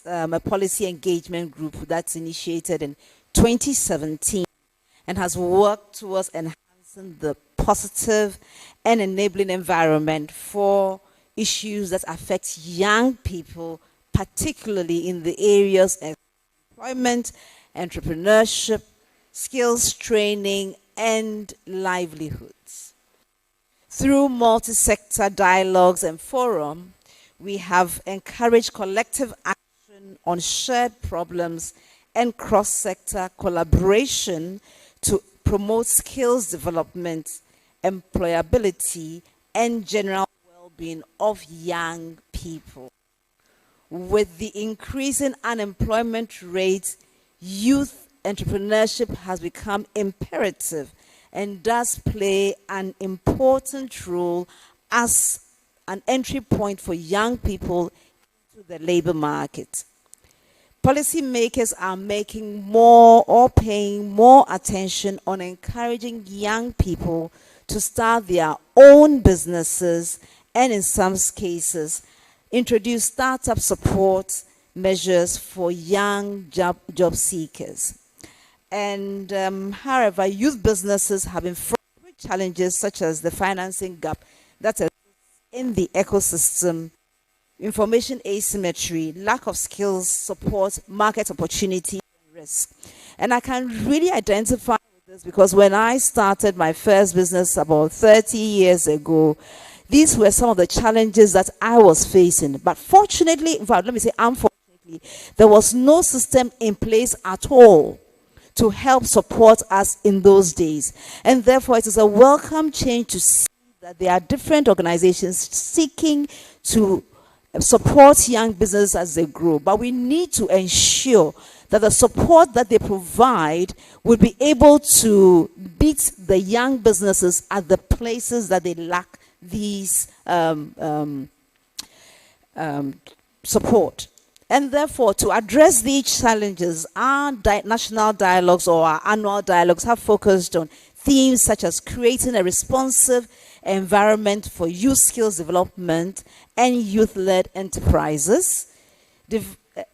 a policy engagement group that's initiated in 2017 and has worked towards enhancing the positive and enabling environment for issues that affect young people, particularly in the areas of employment, entrepreneurship, skills training, and livelihoods. Through multi-sector dialogues and forum, we have encouraged collective action on shared problems and cross-sector collaboration to promote skills development, employability, and general well-being of young people. With the increasing unemployment rate, youth entrepreneurship has become imperative and does play an important role as an entry point for young people into the labor market. Policymakers are making more or paying more attention on encouraging young people to start their own businesses and in some cases introduce startup support measures for young job seekers. And however, youth businesses have been fraught with challenges such as the financing gap that exists in the ecosystem, information asymmetry, lack of skills, support, market opportunity, and risk. And I can really identify with this because when I started my first business about 30 years ago, these were some of the challenges that I was facing. But fortunately, in fact, let me say unfortunately, there was no system in place at all to help support us in those days. And therefore, it is a welcome change to see that there are different organizations seeking to support young businesses as they grow. But we need to ensure that the support that they provide will be able to beat the young businesses at the places that they lack these support. And therefore, to address these challenges, our national dialogues or our annual dialogues have focused on themes such as creating a responsive environment for youth skills development and youth-led enterprises,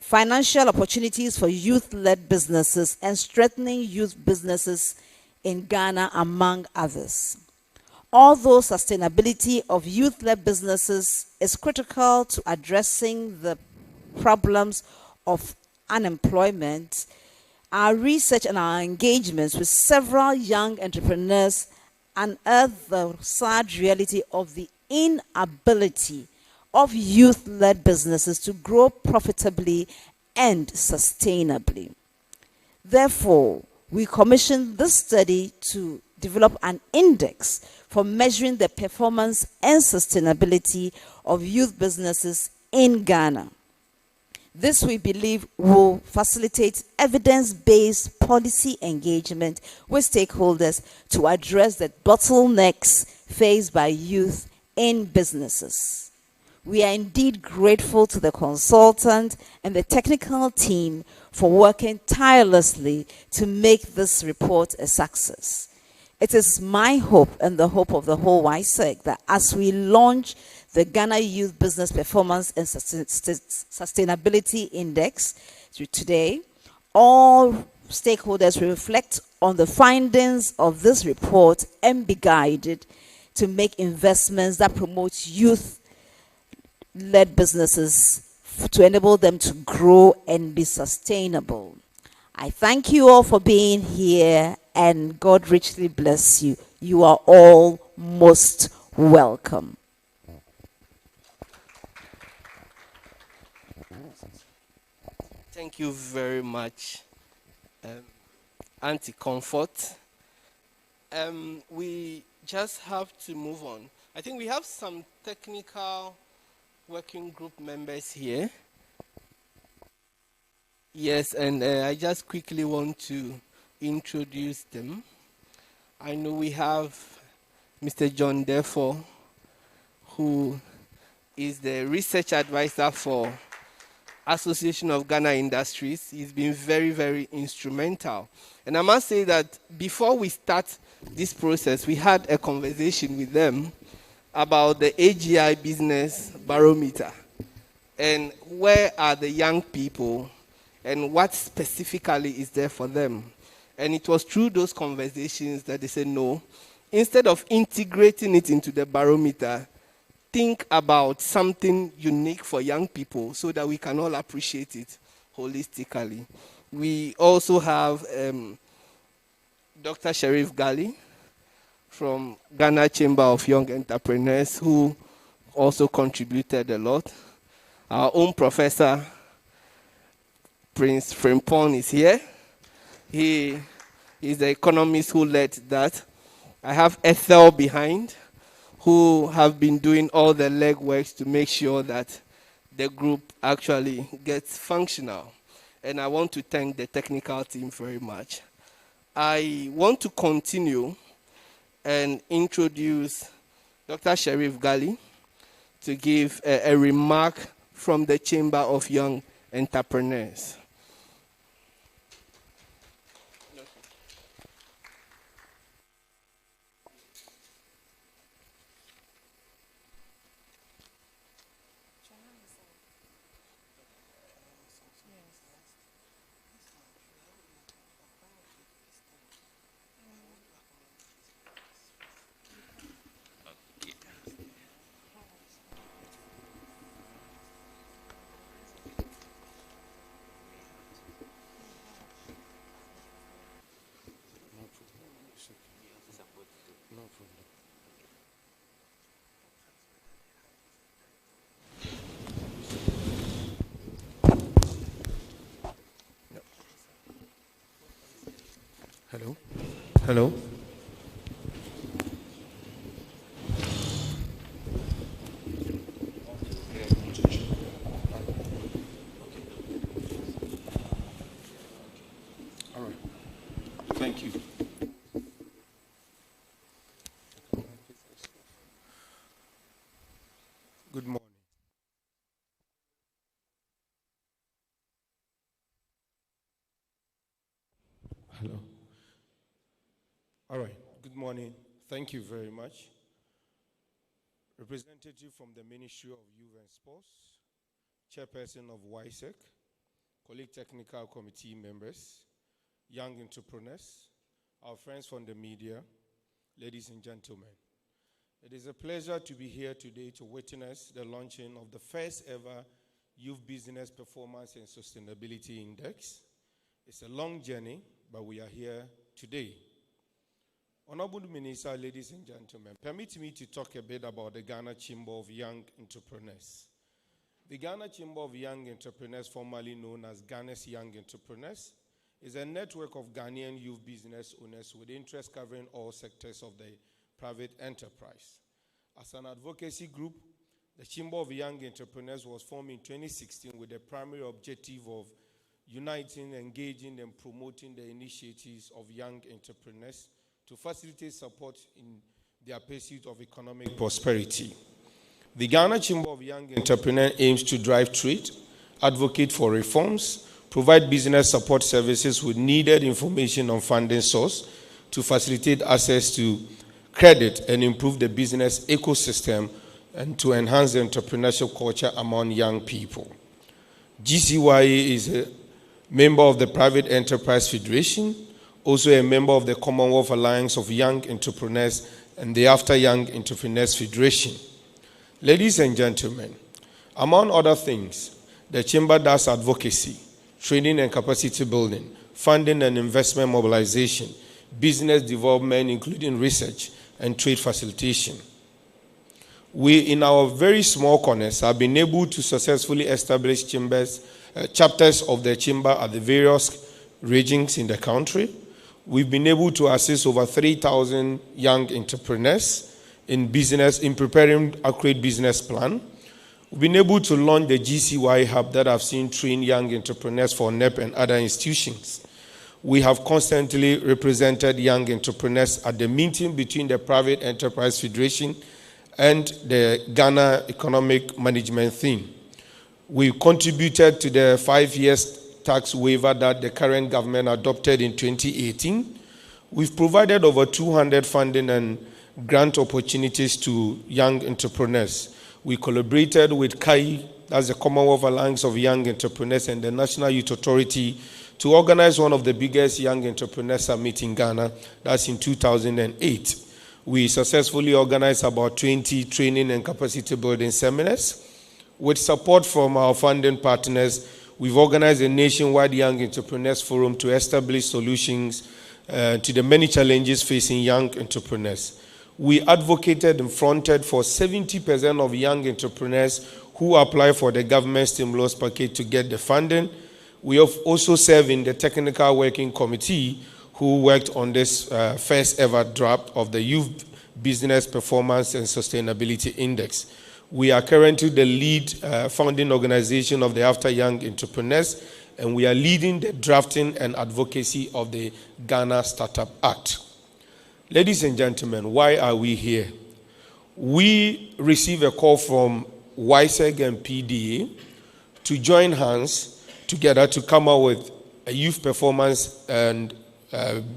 financial opportunities for youth-led businesses, and strengthening youth businesses in Ghana, among others. Although sustainability of youth-led businesses is critical to addressing the problems of unemployment, our research and our engagements with several young entrepreneurs unearth the sad reality of the inability of youth-led businesses to grow profitably and sustainably. Therefore, we commissioned this study to develop an index for measuring the performance and sustainability of youth businesses in Ghana. This, we believe, will facilitate evidence-based policy engagement with stakeholders to address the bottlenecks faced by youth in businesses. We are indeed grateful to the consultant and the technical team for working tirelessly to make this report a success. It is my hope and the hope of the whole WISEC that as we launch the Ghana Youth Business Performance and Sustainability Index today, all stakeholders will reflect on the findings of this report and be guided to make investments that promote youth-led businesses to enable them to grow and be sustainable. I thank you all for being here, and God richly bless you. You are all most welcome. Thank you very much, Auntie Comfort. We just have to move on. I think we have some technical working group members here. Yes, and I just quickly want to introduce them. I know we have Mr. John Defo, who is the research advisor for Association of Ghana Industries. He's been very, very instrumental. And I must say that before we start this process, we had a conversation with them about the AGI Business Barometer. And where are the young people? And what specifically is there for them? And it was through those conversations that they said, no, instead of integrating it into the barometer, think about something unique for young people so that we can all appreciate it holistically. We also have Dr. Sharif Gali from Ghana Chamber of Young Entrepreneurs, who also contributed a lot. Our own professor, Prince Frimpong, is here. He is the economist who led that. I have Ethel behind, who have been doing all the legwork to make sure that the group actually gets functional. And I want to thank the technical team very much. I want to continue and introduce Dr. Sharif Gali to give a remark from the Chamber of Young Entrepreneurs. Hello? Hello? All right. Thank you. Good morning. Hello. All right. Good morning. Thank you very much. Representative from the Ministry of Youth and Sports, Chairperson of WISEC, colleague technical committee members, young entrepreneurs, our friends from the media, ladies and gentlemen. It is a pleasure to be here today to witness the launching of the first ever Youth Business Performance and Sustainability Index. It's a long journey, but we are here today. Honorable Minister, ladies and gentlemen, permit me to talk a bit about the Ghana Chamber of Young Entrepreneurs. The Ghana Chamber of Young Entrepreneurs, formerly known as Ghana's Young Entrepreneurs, is a network of Ghanaian youth business owners with interests covering all sectors of the private enterprise. As an advocacy group, the Chamber of Young Entrepreneurs was formed in 2016 with the primary objective of uniting, engaging, and promoting the initiatives of young entrepreneurs to facilitate support in their pursuit of economic prosperity. The Ghana Chamber of Young Entrepreneurs aims to drive trade, advocate for reforms, provide business support services with needed information on funding source to facilitate access to credit and improve the business ecosystem and to enhance the entrepreneurship culture among young people. GCYA is a member of the Private Enterprise Federation, also a member of the Commonwealth Alliance of Young Entrepreneurs and the After Young Entrepreneurs Federation. Ladies and gentlemen, among other things, the Chamber does advocacy, training and capacity building, funding and investment mobilization, business development, including research and trade facilitation. We, in our very small corners, have been able to successfully establish chapters of the Chamber at the various regions in the country. We've been able to assist over 3,000 young entrepreneurs in preparing a accurate business plan. We've been able to launch the GCY Hub that I've seen train young entrepreneurs for NEP and other institutions. We have constantly represented young entrepreneurs at the meeting between the Private Enterprise Federation and the Ghana Economic Management theme. We contributed to the 5-year tax waiver that the current government adopted in 2018. We've provided over 200 funding and grant opportunities to young entrepreneurs. We collaborated with KAI that's the Commonwealth Alliance of Young Entrepreneurs, and the National Youth Authority to organize one of the biggest young entrepreneur summit in Ghana. That's in 2008. We successfully organized about 20 training and capacity building seminars. With support from our funding partners, we've organized a nationwide Young Entrepreneurs Forum to establish solutions to the many challenges facing young entrepreneurs. We advocated and fronted for 70% of young entrepreneurs who apply for the government stimulus package to get the funding. We have also served in the technical working committee who worked on this first ever draft of the Youth Business Performance and Sustainability Index. We are currently the lead founding organization of the After Young Entrepreneurs, and we are leading the drafting and advocacy of the Ghana Startup Act. Ladies and gentlemen, why are we here? We received a call from WISEG and PDA to join hands together to come up with a Youth Performance and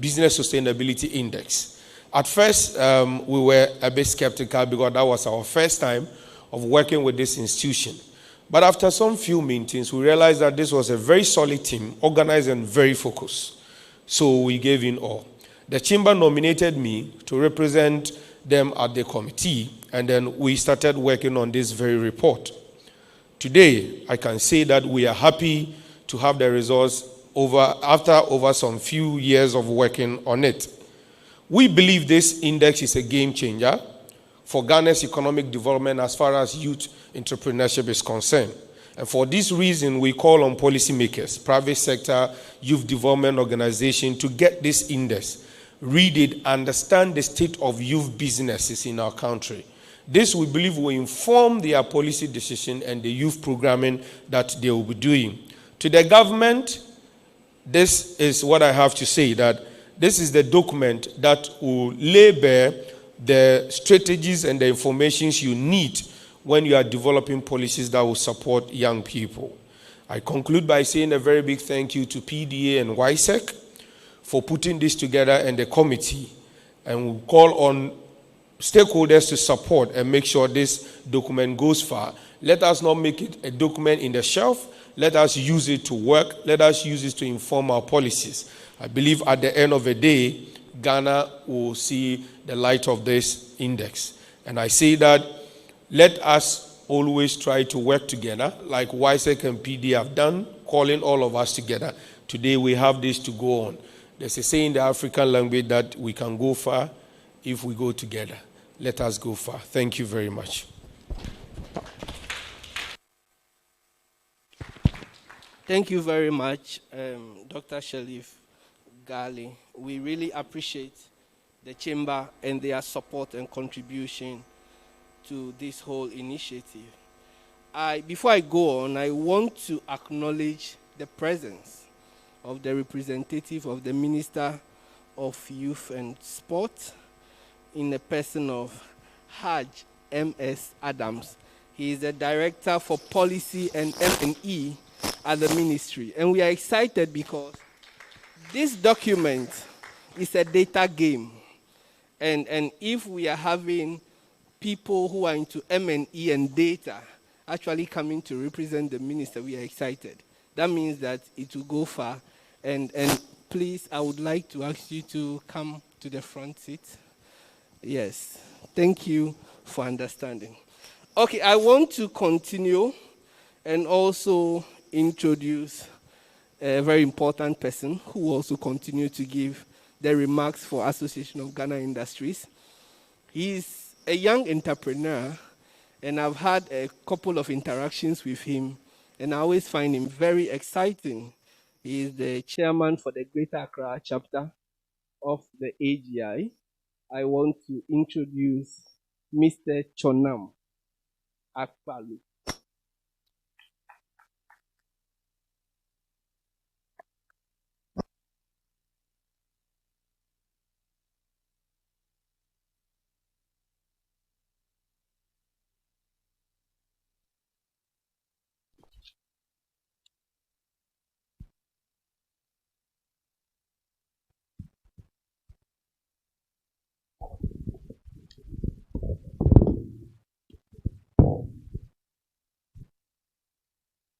Business Sustainability Index. At first, we were a bit skeptical because that was our first time of working with this institution. But after some few meetings, we realized that this was a very solid team, organized and very focused. So we gave in all. The chamber nominated me to represent them at the committee, and then we started working on this very report. Today, I can say that we are happy to have the results after some few years of working on it. We believe this index is a game changer for Ghana's economic development as far as youth entrepreneurship is concerned. And for this reason, we call on policymakers, private sector, youth development organizations to get this index, read it, understand the state of youth businesses in our country. This, we believe, will inform their policy decision and the youth programming that they will be doing. To the government, this is what I have to say, that this is the document that will lay bare the strategies and the informations you need when you are developing policies that will support young people. I conclude by saying a very big thank you to PDA and WISEC for putting this together and the committee, and we call on stakeholders to support and make sure this document goes far. Let us not make it a document in the shelf. Let us use it to work. Let us use it to inform our policies. I believe at the end of the day, Ghana will see the light of this index. And I say that let us always try to work together like WISEC and PD have done, calling all of us together. Today we have this to go on. There's a saying in the African language that we can go far if we go together. Let us go far. Thank you very much. Thank you very much, Dr. Sherif Gali. We really appreciate the chamber and their support and contribution to this whole initiative. Before I go on, I want to acknowledge the presence of the representative of the Minister of Youth and Sport in the person of Haj M.S. Adams. He is the Director for Policy and M&E at the ministry. And we are excited because this document is a data game. And if we are having people who are into M&E and data actually coming to represent the minister, we are excited. That means that it will go far. And please, I would like to ask you to come to the front seat. Yes. Thank you for understanding. Okay, I want to continue and also introduce a very important person who will also continue to give the remarks for Association of Ghana Industries. He is a young entrepreneur, and I've had a couple of interactions with him, and I always find him very exciting. He is the chairman for the Greater Accra chapter of the AGI. I want to introduce Mr. Chonam Akpalu.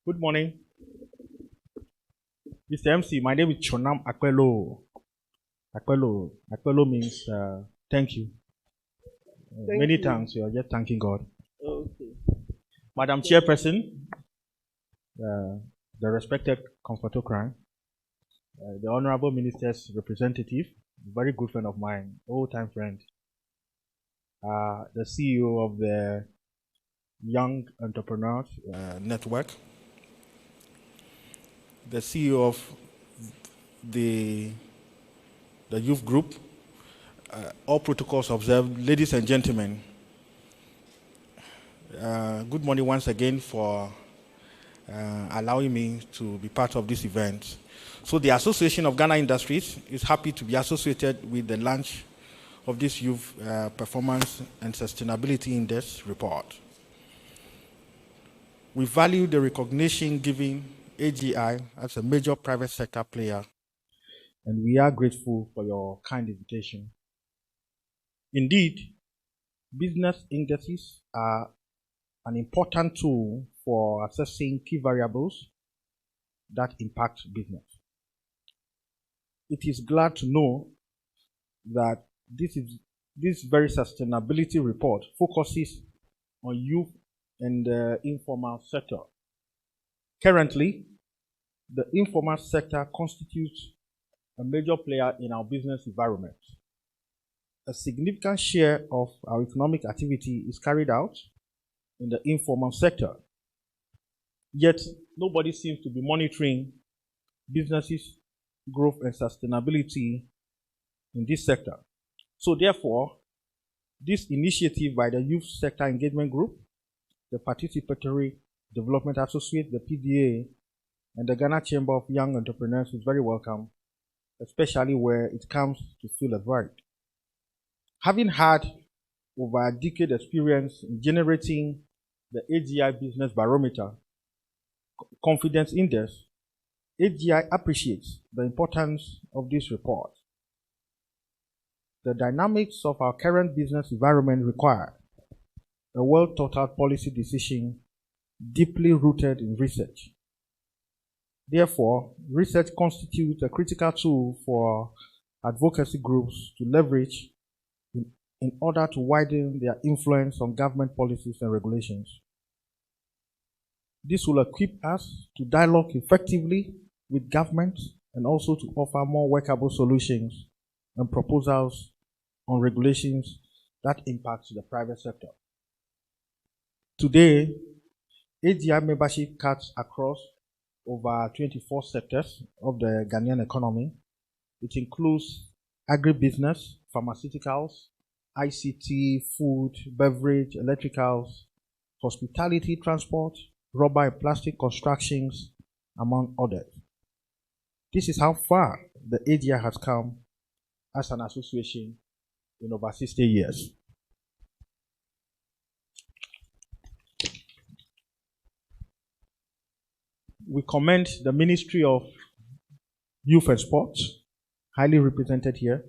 Good morning. Mr. MC, my name is Chonam Akwelo. Akwelo means thank you. Many thanks. You are just thanking God. Okay. Madam Chairperson, the respected Comfortokran, the Honorable Minister's representative, very good friend of mine, old-time friend, the CEO of the Young Entrepreneurs Network, the CEO of the youth group, all protocols observed. Ladies and gentlemen, good morning once again for allowing me to be part of this event. So the Association of Ghana Industries is happy to be associated with the launch of this Youth Performance and Sustainability Index report. We value the recognition given AGI as a major private sector player, and we are grateful for your kind invitation. Indeed, business indexes are an important tool for assessing key variables that impact business. It is glad to know that this very sustainability report focuses on youth and the informal sector. Currently, the informal sector constitutes a major player in our business environment. A significant share of our economic activity is carried out in the informal sector. Yet, nobody seems to be monitoring businesses' growth and sustainability in this sector. So therefore, this initiative by the Youth Sector Engagement Group, the Participatory Development Associate, the PDA, and the Ghana Chamber of Young Entrepreneurs is very welcome, especially where it comes to fill a void. Having had over a decade experience in generating the AGI Business Barometer Confidence Index, AGI appreciates the importance of this report. The dynamics of our current business environment require a well-thought-out policy decision deeply rooted in research. Therefore, research constitutes a critical tool for advocacy groups to leverage in order to widen their influence on government policies and regulations. This will equip us to dialogue effectively with governments and also to offer more workable solutions and proposals on regulations that impact the private sector. Today, AGI membership cuts across over 24 sectors of the Ghanaian economy. It includes agribusiness, pharmaceuticals, ICT, food, beverage, electricals, hospitality, transport, rubber and plastic constructions, among others. This is how far the AGI has come as an association in over 60 years. We commend the Ministry of Youth and Sports, highly represented here,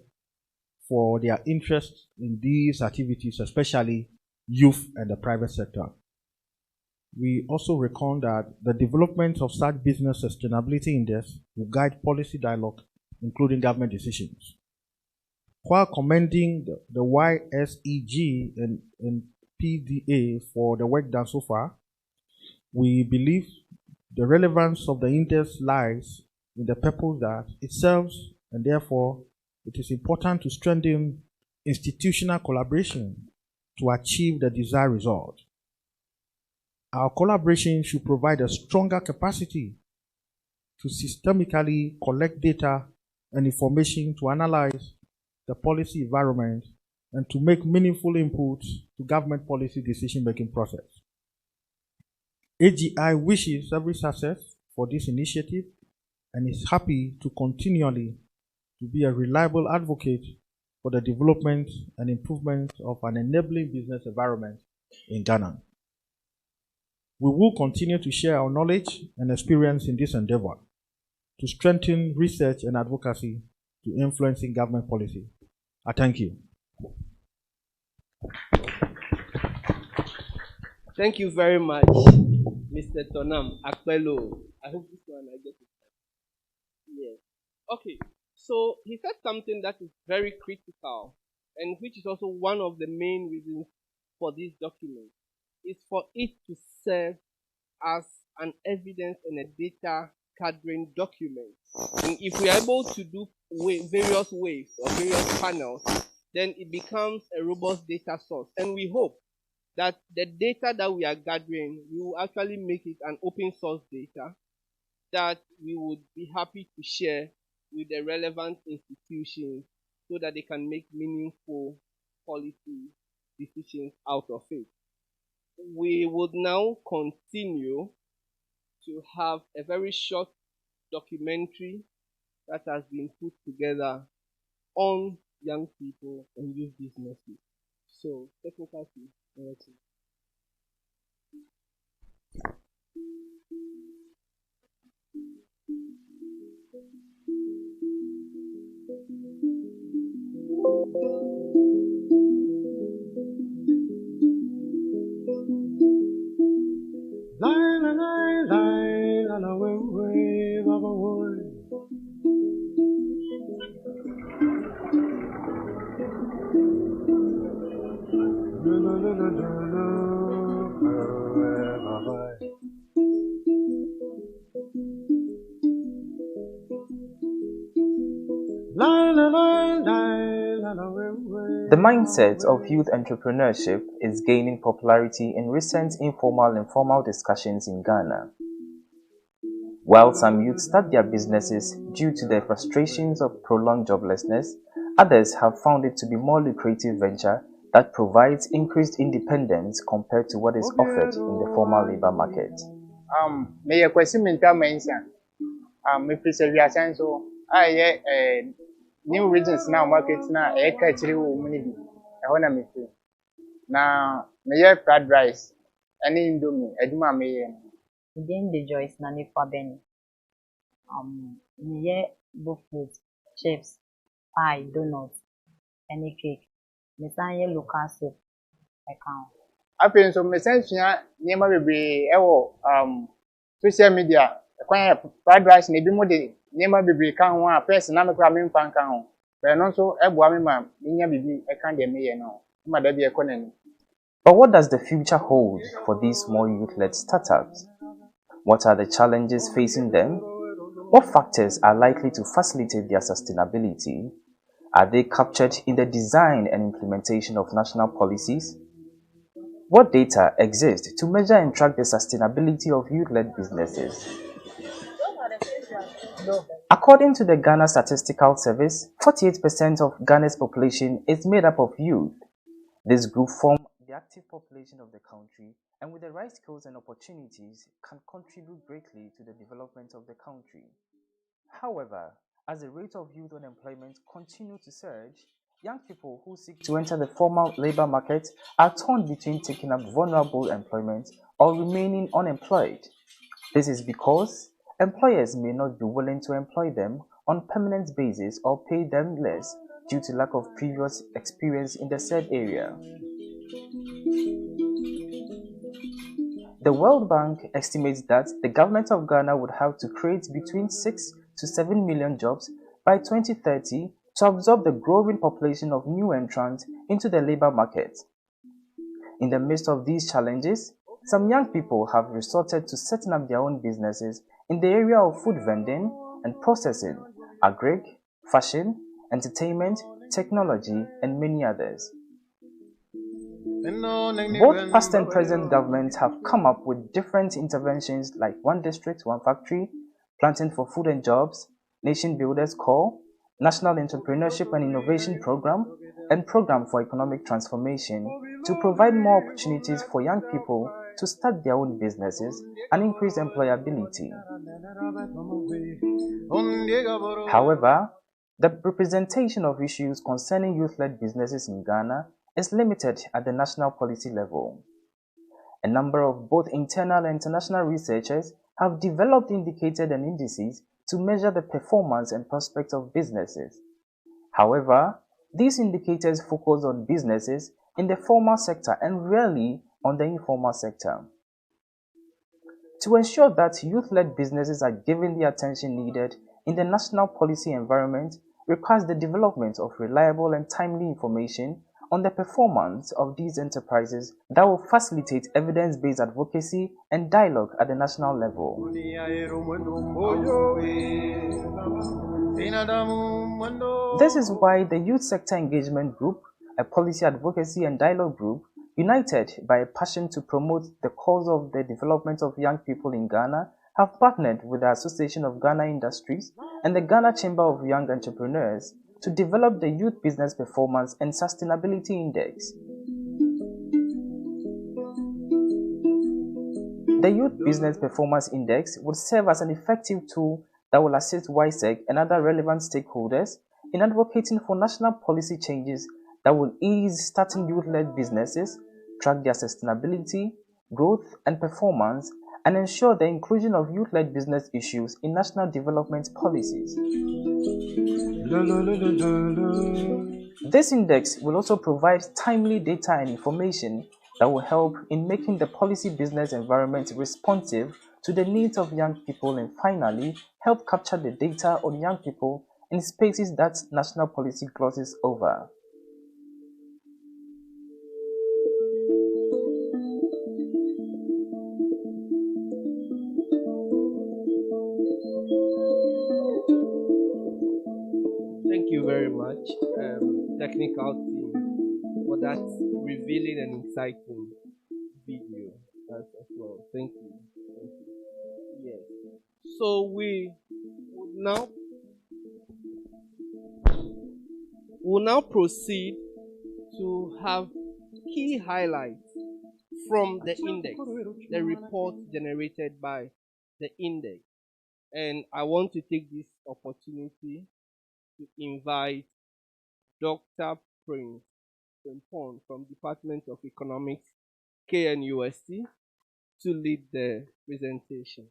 for their interest in these activities, especially youth and the private sector. We also reckon that the development of such business sustainability index will guide policy dialogue, including government decisions. While commending the YSEG and PDA for the work done so far, we believe the relevance of the index lies in the purpose that it serves, and therefore it is important to strengthen institutional collaboration to achieve the desired result. Our collaboration should provide a stronger capacity to systemically collect data and information to analyze the policy environment and to make meaningful inputs to government policy decision-making process. AGI wishes every success for this initiative and is happy to continually to be a reliable advocate for the development and improvement of an enabling business environment in Ghana. We will continue to share our knowledge and experience in this endeavor to strengthen research and advocacy to influencing government policy. I thank you. Thank you very much. Mr. Tonam Akpelo. I hope this one I get it. Yes. Okay. So he said something that is very critical and which is also one of the main reasons for this document is for it to serve as an evidence and a data gathering document. And if we are able to do various ways or various panels, then it becomes a robust data source. And we hope that the data that we are gathering, we will actually make it an open source data that we would be happy to share with the relevant institutions so that they can make meaningful policy decisions out of it. We would now continue to have a very short documentary that has been put together on young people and youth businesses. So, technical team, direction. The mindset of youth entrepreneurship is gaining popularity in recent informal and formal discussions in Ghana. While some youth start their businesses due to the frustrations of prolonged joblessness, others have found it to be more lucrative venture that provides increased independence compared to what is offered in the formal labor market. May a question mention. Me preserve so new regions now markets now actually woman I wanna me free. Now me fried rice any indomie eduma me Again the Joyce na nipa beni. Me both food, chips, pie, donuts, any cake. Me say local soup. I can. After so me sense nyema bebre ewo social media kwan fried rice na ebi mo de nyema bebre kan ho a person na me kra me mpan kan ho but no so eboa me ma nya bibi e kan de me ye no ma da bi e konani. But what does the future hold for these small youth-led startups? What are the challenges facing them? What factors are likely to facilitate their sustainability? Are they captured in the design and implementation of national policies? What data exist to measure and track the sustainability of youth-led businesses? According to the Ghana Statistical Service, 48% of Ghana's population is made up of youth. This group form the active population of the country and with the right skills and opportunities can contribute greatly to the development of the country. However, as the rate of youth unemployment continues to surge, young people who seek to enter the formal labor market are torn between taking up vulnerable employment or remaining unemployed. This is because employers may not be willing to employ them on permanent basis or pay them less due to lack of previous experience in the said area. The World Bank estimates that the government of Ghana would have to create between 6 to 7 million jobs by 2030 to absorb the growing population of new entrants into the labor market. In the midst of these challenges, some young people have resorted to setting up their own businesses in the area of food vending and processing, agric, fashion, entertainment, technology, and many others. Both past and present governments have come up with different interventions like One District, One Factory, Planting for Food and Jobs, Nation Builders Corps, National Entrepreneurship and Innovation Program, and Program for Economic Transformation to provide more opportunities for young people to start their own businesses and increase employability. However, the representation of issues concerning youth-led businesses in Ghana is limited at the national policy level. A number of both internal and international researchers have developed indicators and indices to measure the performance and prospects of businesses. However, these indicators focus on businesses in the formal sector and rarely on the informal sector. to ensure that youth-led businesses are given the attention needed in the national policy environment requires the development of reliable and timely information on the performance of these enterprises that will facilitate evidence-based advocacy and dialogue at the national level. This is why the Youth Sector Engagement Group, a policy advocacy and dialogue group, united by a passion to promote the cause of the development of young people in Ghana, have partnered with the Association of Ghana Industries and the Ghana Chamber of Young Entrepreneurs to develop the Youth Business Performance and Sustainability Index. The Youth Business Performance Index would serve as an effective tool that will assist WISEC and other relevant stakeholders in advocating for national policy changes that will ease starting youth-led businesses, track their sustainability, growth, and performance, and ensure the inclusion of youth-led business issues in national development policies. This index will also provide timely data and information that will help in making the policy business environment responsive to the needs of young people, and finally, help capture the data on young people in spaces that national policy glosses over. Thank you very much, technical team, for that revealing and exciting video as well. Thank you. Thank you. Yes. So we will now proceed to have key highlights from the index, the report generated by the index. And I want to take this opportunity to invite Dr. Prince Frimpong from Department of Economics, KNUST, to lead the presentation.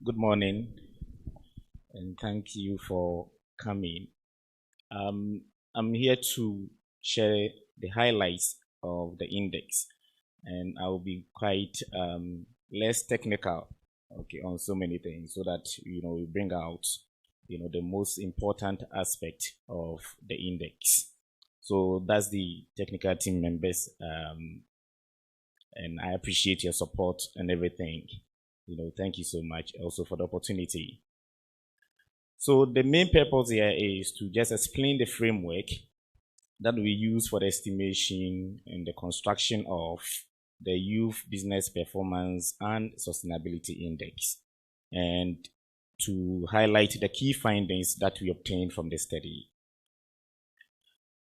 Good morning, and thank you for coming. I'm here to share the highlights of the index, and I will be quite less technical, okay, on so many things, so that we bring out the most important aspect of the index. So that's the technical team members, and I appreciate your support and everything. Thank you so much also for the opportunity. So the main purpose here is to just explain the framework that we use for the estimation and the construction of the Youth Business Performance and Sustainability Index, and to highlight the key findings that we obtained from the study.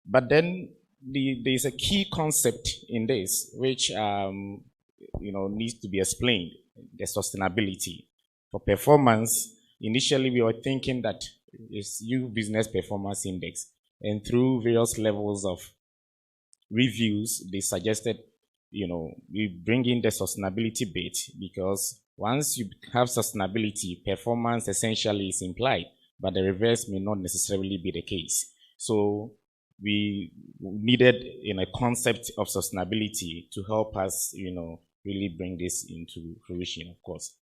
But then there's a key concept in this which needs to be explained. The sustainability. For performance, initially we were thinking that it's Youth Business Performance Index, and through various levels of reviews, they suggested, we bring in the sustainability bit, because once you have sustainability, performance essentially is implied, but the reverse may not necessarily be the case. So we needed a concept of sustainability to help us, really bring this into fruition, of course.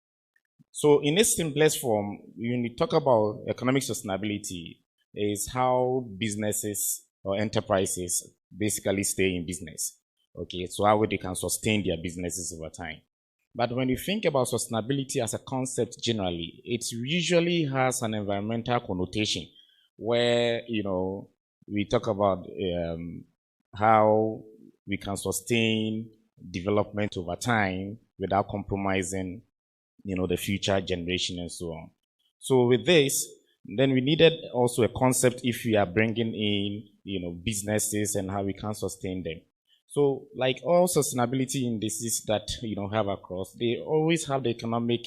So in its simplest form, when we talk about economic sustainability, is how businesses or enterprises basically stay in business. Okay, so how they can sustain their businesses over time. But when you think about sustainability as a concept generally, it usually has an environmental connotation where, we talk about how we can sustain development over time without compromising, the future generation and so on. So with this, Then we needed also a concept if we are bringing in, businesses and how we can sustain them. So like all sustainability indices that, have across, they always have the economic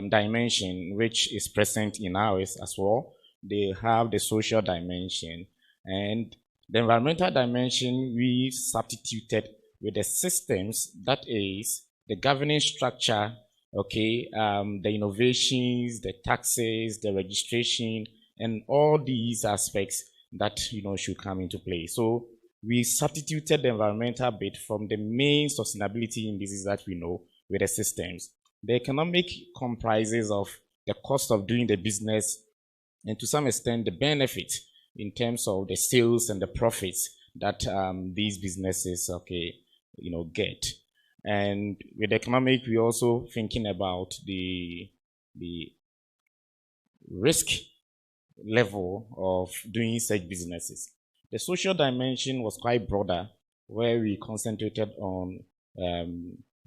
dimension, which is present in ours as well. They have the social dimension, and the environmental dimension we substituted with the systems, that is the governing structure, okay, the innovations, the taxes, the registration, and all these aspects that, should come into play. So we substituted the environmental bit from the main sustainability indices that we know with the systems. The economic comprises of the cost of doing the business and to some extent the benefit in terms of the sales and the profits that these businesses, get. And with economic, we're also thinking about the risk level of doing such businesses. The social dimension was quite broader, where we concentrated on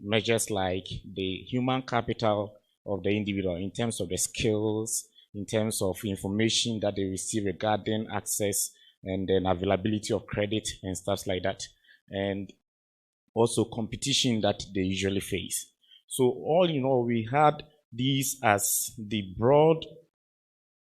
measures like the human capital of the individual in terms of the skills, in terms of information that they receive regarding access and then availability of credit and stuff like that, and also competition that they usually face. So all in all, we had these as the broad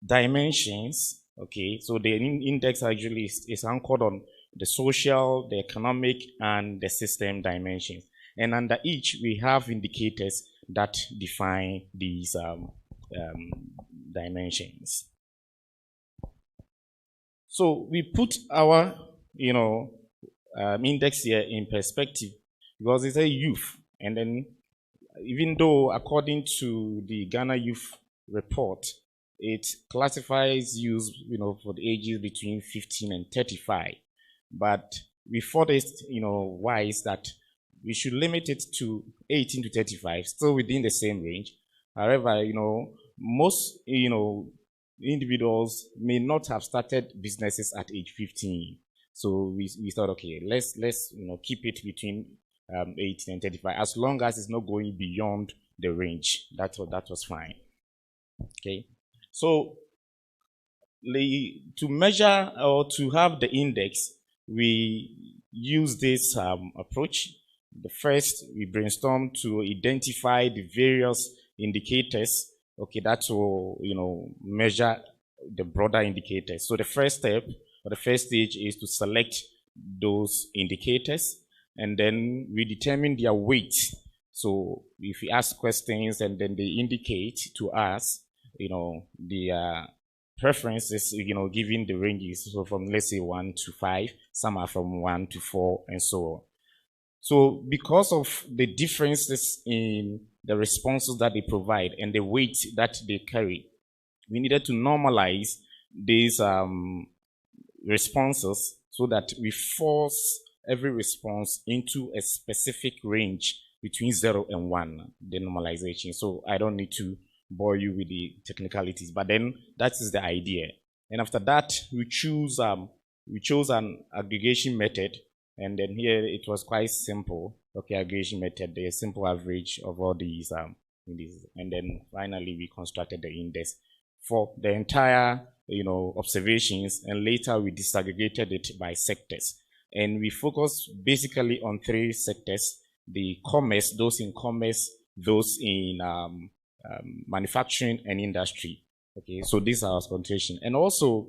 dimensions. Okay, so the index actually is anchored on the social, the economic, and the system dimensions. And under each, we have indicators that define these dimensions. So we put our, index here in perspective because it's a youth. And then even though according to the Ghana Youth Report, it classifies youth, for the ages between 15 and 35. But we thought it, wise that we should limit it to 18 to 35, still within the same range. However, most, individuals may not have started businesses at age 15. So we thought, okay, let's keep it between 18 and 35, as long as it's not going beyond the range. That was fine. Okay. So to measure or to have the index, we use this approach. The first, we brainstorm to identify the various indicators, okay, that will, measure the broader indicators. So the first step, or the first stage, is to select those indicators, and then we determine their weight. So if we ask questions and then they indicate to us, the preferences, given the ranges, so from, let's say, 1 to 5, some are from 1 to 4, and so on. So because of the differences in the responses that they provide and the weight that they carry, we needed to normalize these responses so that we force every response into a specific range between 0 and 1, the normalization. So I don't need to bore you with the technicalities, but then that is the idea. And after that, we chose an aggregation method, and then here it was quite simple. Okay, aggregation method, the simple average of all these indices, and then finally we constructed the index for the entire observations, and later we disaggregated it by sectors, and we focused basically on 3 sectors: the commerce, those in commerce, those in manufacturing and industry. Okay, so these are our concentration. And also,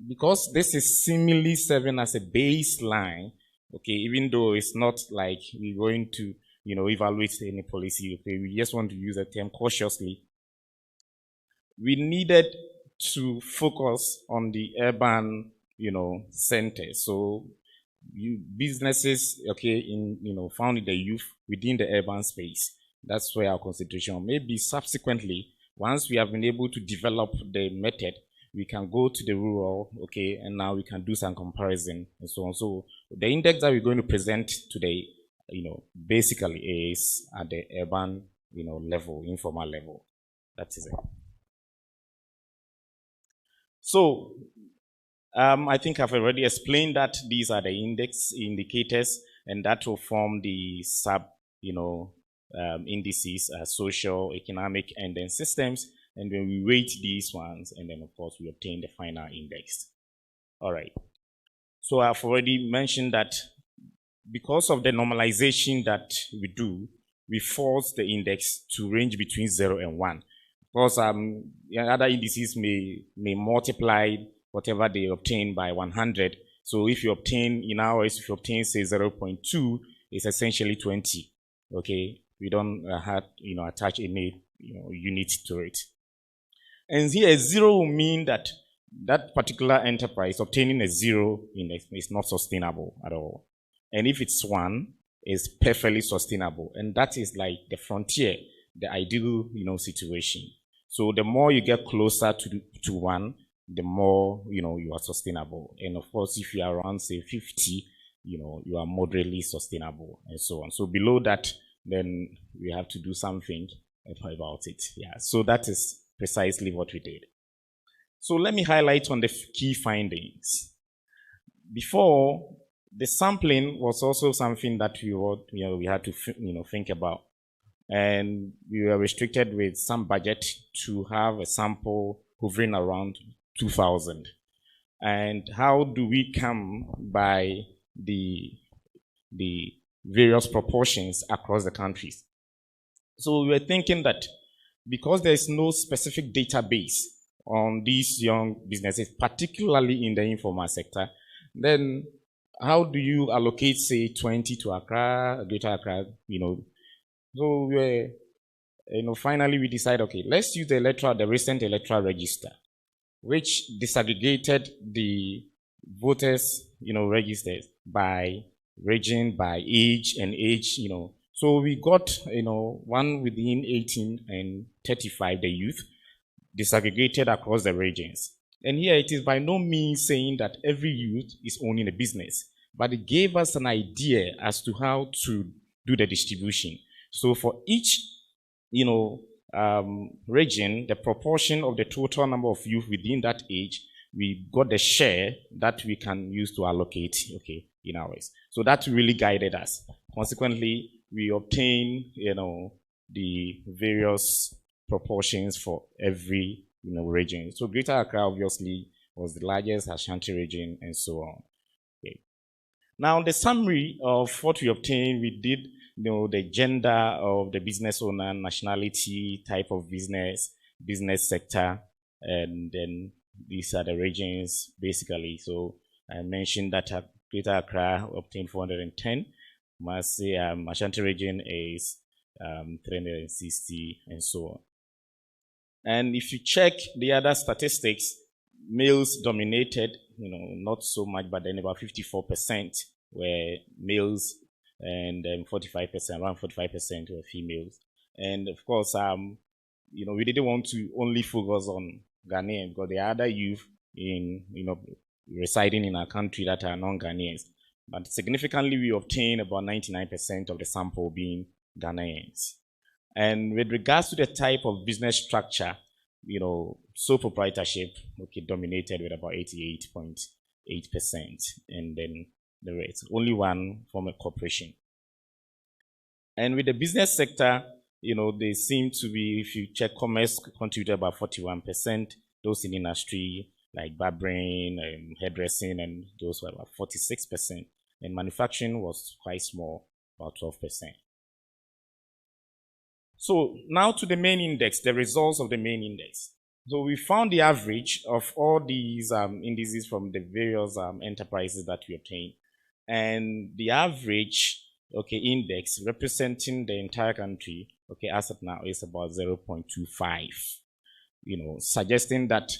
because this is seemingly serving as a baseline, okay, even though it's not like we're going to, evaluate any policy, okay, we just want to use the term cautiously. We needed to focus on the urban, centers. So businesses, okay, found in the youth within the urban space. That's where our concentration. Maybe subsequently, once we have been able to develop the method, we can go to the rural, okay, and now we can do some comparison and so on. So the index that we're going to present today, basically is at the urban, level, informal level. That is it. So I think I've already explained that these are the index indicators, and that will form the sub, indices, social, economic, and then systems. and then we weight these ones, and then of course we obtain the final index. All right. So I've already mentioned that because of the normalization that we do, we force the index to range between 0 and 1. Because other indices may multiply whatever they obtain by 100. So if you obtain, in ours, if you obtain say 0.2, it's essentially 20. Okay, we don't attach any unit to it. And here 0 will mean that that particular enterprise obtaining a 0 index is not sustainable at all. And if it's 1, it's perfectly sustainable. And that is like the frontier, the ideal situation. So the more you get closer to 1, the more you are sustainable. And of course, if you are around say 50, you are moderately sustainable, and so on. So below that, then we have to do something about it. Yeah. So that is precisely what we did. So let me highlight on the key findings. Before, the sampling was also something that we had to think about, and we were restricted with some budget to have a sample hovering around 2,000. And how do we come by the various proportions across the countries? So we were thinking that because there is no specific database on these young businesses, particularly in the informal sector, then how do you allocate, say, 20 to Accra, Greater Accra, So we were, finally we decided, okay, let's use the recent electoral register, which disaggregated the voters, registers by region, by age, and age, So we got, one within 18 and 35, the youth, disaggregated across the regions. And here it is by no means saying that every youth is owning a business, but it gave us an idea as to how to do the distribution. So for each, region, the proportion of the total number of youth within that age, we got the share that we can use to allocate, in ours. So that really guided us. Consequently, we obtained, the various proportions for every, region. So Greater Accra obviously was the largest, Ashanti region, and so on. Okay. Now, the summary of what we obtained, we did, the gender of the business owner, nationality, type of business sector, and then these are the regions, basically. So I mentioned that Greater Accra obtained 410. Ashanti region is 360, and so on. And if you check the other statistics, males dominated, not so much, but then about 54% were males, and 45%, around 45% were females. And of course, we didn't want to only focus on Ghanaians, because there are other youth in, residing in our country that are non-Ghanaians. But significantly, we obtained about 99% of the sample being Ghanaians. And with regards to the type of business structure, sole proprietorship, dominated with about 88.8%, and then the rest, only one form of corporation. And with the business sector, they seem to be, if you check, commerce contributed about 41%, those in industry like barbering and hairdressing, and those were about 46%, and manufacturing was quite small, about 12%. So now to the main index, the results of the main index. So we found the average of all these indices from the various enterprises that we obtained. And the average, index representing the entire country, as of now, is about 0.25, suggesting that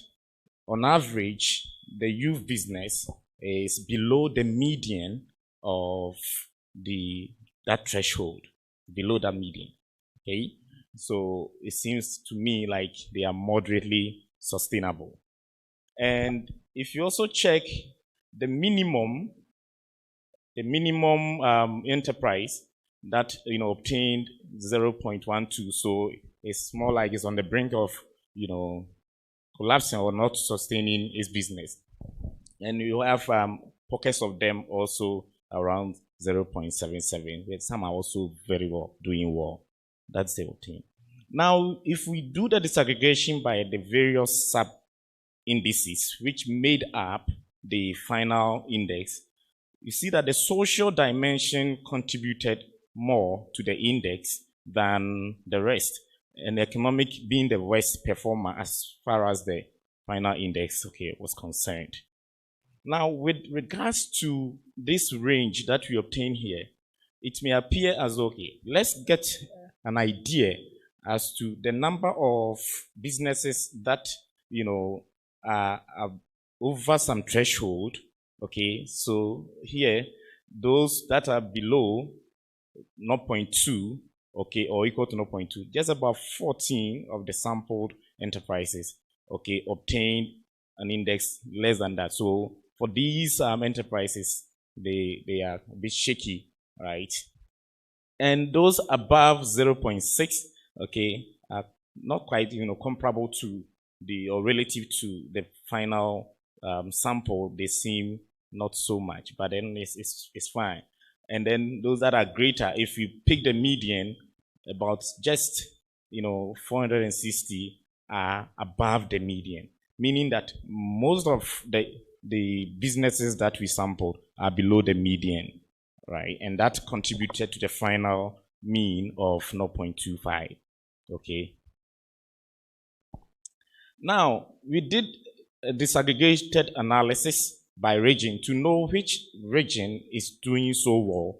on average, the youth business is below the median of that threshold, below that median. Okay, so it seems to me like they are moderately sustainable. And if you also check the minimum enterprise that obtained 0.12, so it's more like it's on the brink of collapsing or not sustaining its business. And you have pockets of them also around 0.77, but some are also very well, doing well. That's the obtain. Now, if we do the disaggregation by the various sub indices which made up the final index, you see that the social dimension contributed more to the index than the rest, and economic being the worst performer as far as the final index was concerned. Now, with regards to this range that we obtain here, it may appear as let's get an idea as to the number of businesses that are over some threshold. So here, those that are below 0.2, or equal to 0.2, just about 14 of the sampled enterprises, obtained an index less than that. So for these enterprises, they are a bit shaky, right? And those above 0.6, are not quite, comparable to or relative to the final sample. They seem not so much, but then it's fine. And then those that are greater, if you pick the median, about just 460 are above the median, meaning that most of the businesses that we sampled are below the median, right? And that contributed to the final mean of 0.25. Now, we did a disaggregated analysis by region to know which region is doing so well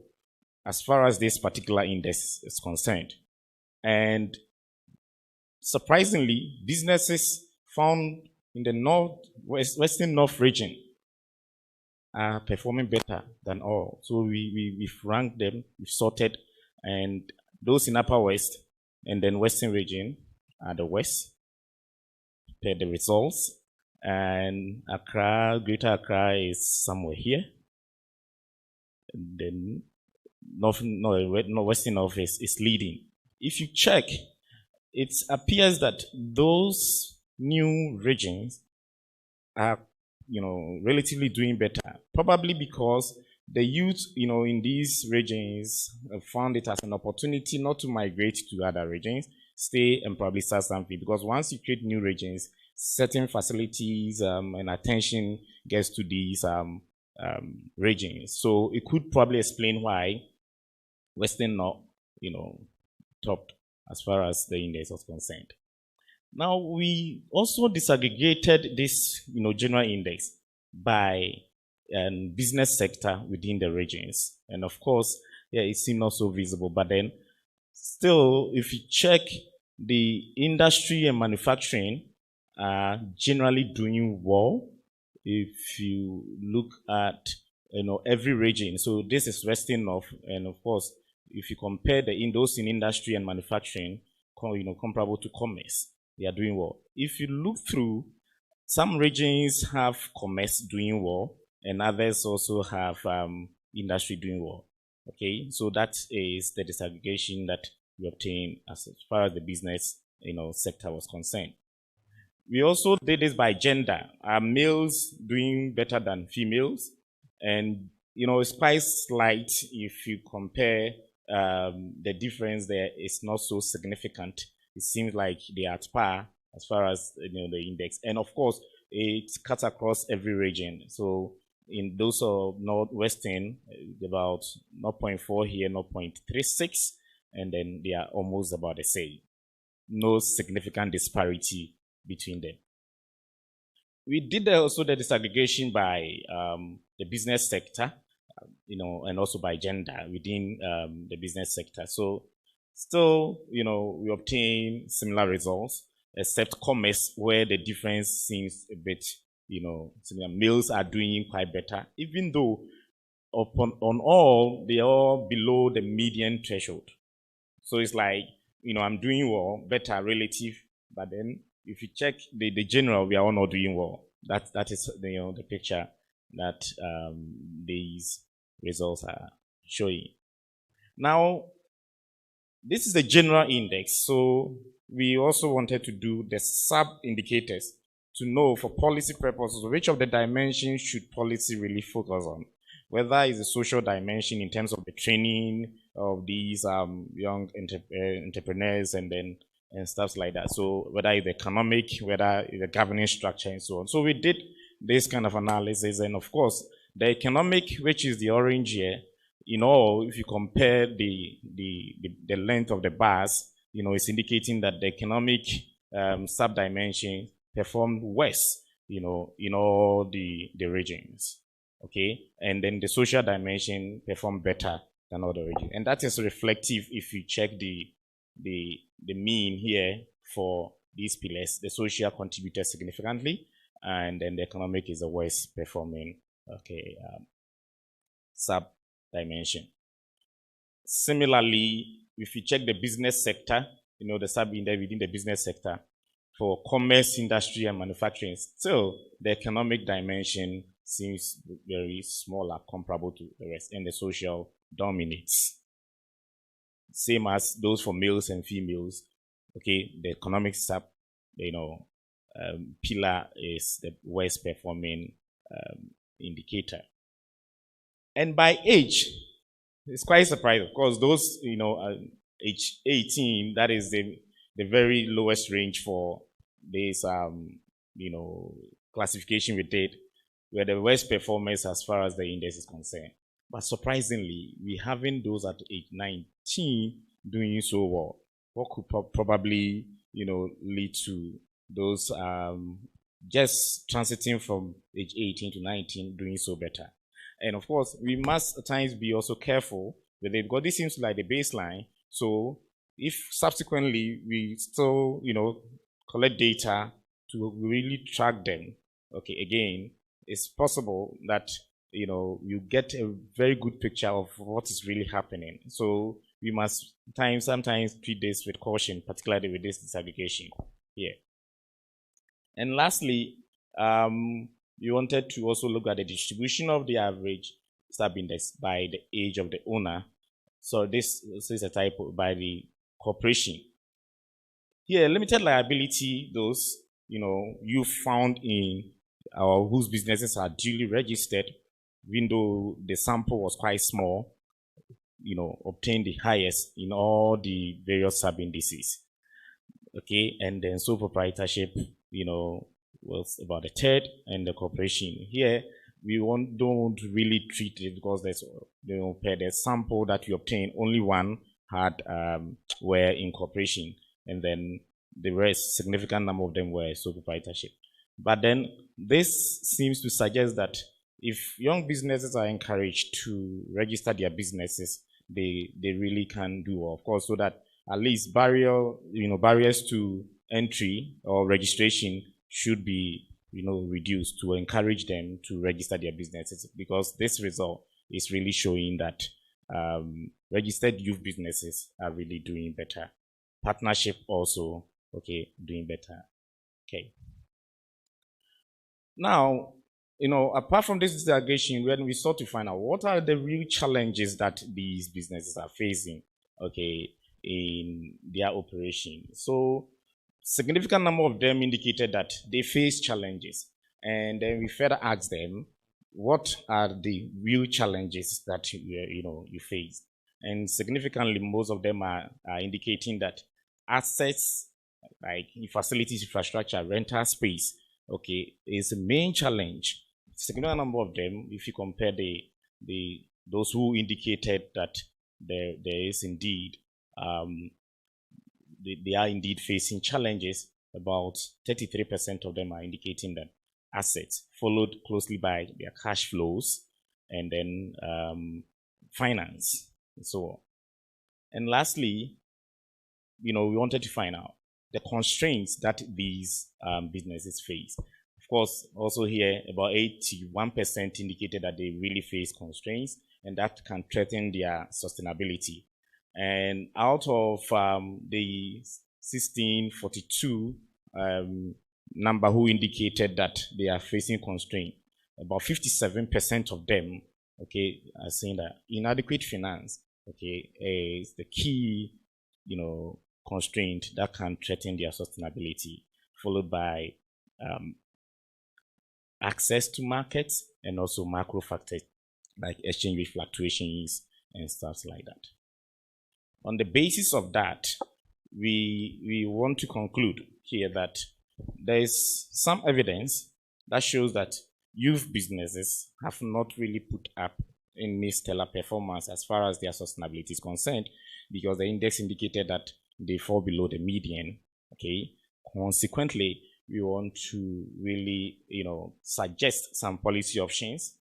as far as this particular index is concerned. And surprisingly, businesses found in the Western North region are performing better than all. So we've ranked them, we've sorted, and those in Upper West and then Western region are the West, per the results. And Accra, Greater Accra is somewhere here. And then Western North is leading. If you check, it appears that those new regions are, relatively doing better. Probably because the youth, in these regions found it as an opportunity not to migrate to other regions, stay and probably start something. Because once you create new regions, certain facilities and attention gets to these regions. So it could probably explain why Western North, topped as far as the index was concerned. Now, we also disaggregated this, general index by business sector within the regions. And of course, it seemed not so visible, but then still, if you check the industry and manufacturing are generally doing well. If you look at, every region, so this is Western North, and of course, if you compare those in industry and manufacturing, comparable to commerce, they are doing well. If you look through, some regions have commerce doing well, and others also have industry doing well. So that is the disaggregation that we obtained as far as the business, sector was concerned. We also did this by gender. Are males doing better than females? And, it's quite slight if you compare the difference there is not so significant. It seems like they are at par as far as the index. And of course, it cuts across every region. So in those of Northwestern, about 0.4 here, 0.36, and then they are almost about the same. No significant disparity between them. We did also the disaggregation by the business sector, and also by gender within the business sector. So still, we obtain similar results, except commerce, where the difference seems a bit, similar. Males are doing quite better, even though on all, they are all below the median threshold. So it's like, I'm doing well, better relative, but then if you check the general, we are all not doing well. That is the picture that these results are showing. Now, this is the general index. So we also wanted to do the sub-indicators to know for policy purposes which of the dimensions should policy really focus on. Whether it's a social dimension in terms of the training of these young entrepreneurs, and then and stuff like that. So whether it's economic, whether it's the governing structure and so on. So we did this kind of analysis, and of course, the economic, which is the orange here, if you compare the length of the bars, it's indicating that the economic sub-dimension performed worse, in all the regions. Okay, and then the social dimension performed better than other regions, and that is reflective if you check the mean here for these pillars. The social contributed significantly, and then the economic is the worst performing sub dimension. Similarly, if you check the business sector, the sub index within the business sector for commerce, industry, and manufacturing, still the economic dimension seems very smaller comparable to the rest, and the social dominates. Same as those for males and females. Okay, the economic sub, pillar is the worst performing indicator. And by age, it's quite surprising. Of course, those, age 18, that is the very lowest range for this, classification we did, where the worst performers as far as the index is concerned. But surprisingly, we haven't those at age 19 doing so well. What could probably, lead to those just transiting from age 18 to 19 doing so better. And of course, we must at times be also careful with it, because this seems like the baseline. So if subsequently we still, collect data to really track them, okay, again, it's possible that, you get a very good picture of what is really happening. So we must sometimes treat this with caution, particularly with this disaggregation here. And lastly, we wanted to also look at the distribution of the average sub-index by the age of the owner. So this is a type by the corporation. Here, limited liability, those, you found in whose businesses are duly registered, even though the sample was quite small, obtained the highest in all the various sub-indices. Okay, and then sole proprietorship, was about a third, and the corporation. Here, we don't really treat it because there's, per the sample that we obtained, only one had were in corporation, and then the rest, significant number of them were sole proprietorship. But then this seems to suggest that if young businesses are encouraged to register their businesses, they really can do well, of course, so that at least barriers to entry or registration should be, reduced to encourage them to register their businesses, because this result is really showing that registered youth businesses are really doing better. Partnership also, okay, doing better. Okay. Now, apart from this disaggregation, when we sought to find out what are the real challenges that these businesses are facing, okay, in their operation. So, significant number of them indicated that they face challenges, and then we further asked them, what are the real challenges that you face? And significantly, most of them are indicating that assets like facilities, infrastructure, rental space, okay, is the main challenge. Significant number of them, if you compare those who indicated that there is indeed they are indeed facing challenges, about 33% of them are indicating that assets, followed closely by their cash flows, and then finance, and so on. And lastly, we wanted to find out the constraints that these businesses face. Of course, also here, about 81% indicated that they really face constraints, and that can threaten their sustainability. And out of the 1642 number who indicated that they are facing constraint, about 57% of them, okay, are saying that inadequate finance, okay, is the key, constraint that can threaten their sustainability, followed by access to markets and also macro factors like exchange rate fluctuations and stuff like that. On the basis of that, we want to conclude here that there is some evidence that shows that youth businesses have not really put up any stellar performance as far as their sustainability is concerned, because the index indicated that they fall below the median. Okay. Consequently, we want to really, suggest some policy options,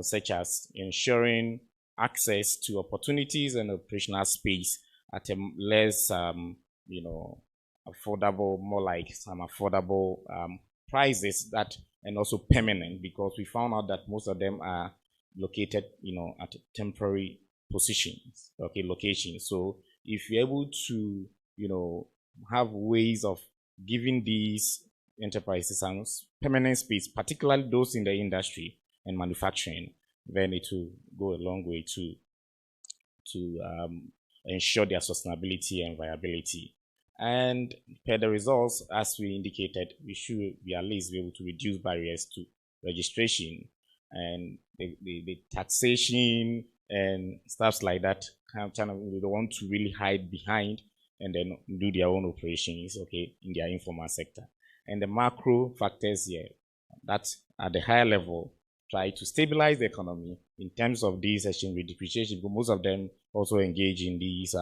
such as ensuring access to opportunities and operational space at a less, affordable, more like some affordable prices that, and also permanent, because we found out that most of them are located, at temporary positions, okay, locations. So if you're able to, have ways of giving these enterprises some permanent space, particularly those in the industry and manufacturing, then it will go a long way to ensure their sustainability and viability. And per the results, as we indicated, we should be at least be able to reduce barriers to registration, and the taxation and stuff like that. They don't want to really hide behind and then do their own operations, okay, in their informal sector. And the macro factors here, that at the higher level, try to stabilize the economy in terms of these exchange rate depreciation, because most of them also engage in these,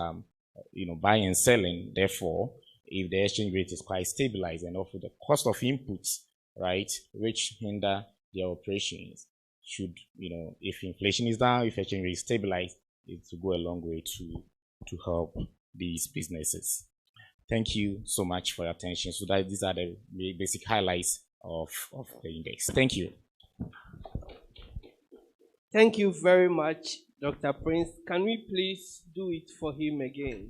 buying and selling. Therefore, if the exchange rate is quite stabilized, and also the cost of inputs, right, which hinder their operations, should, if inflation is down, if exchange rate is stabilized, it will go a long way to help these businesses. Thank you so much for your attention. So that these are the basic highlights of the index. Thank you. Thank you very much, Dr. Prince. Can we please do it for him again?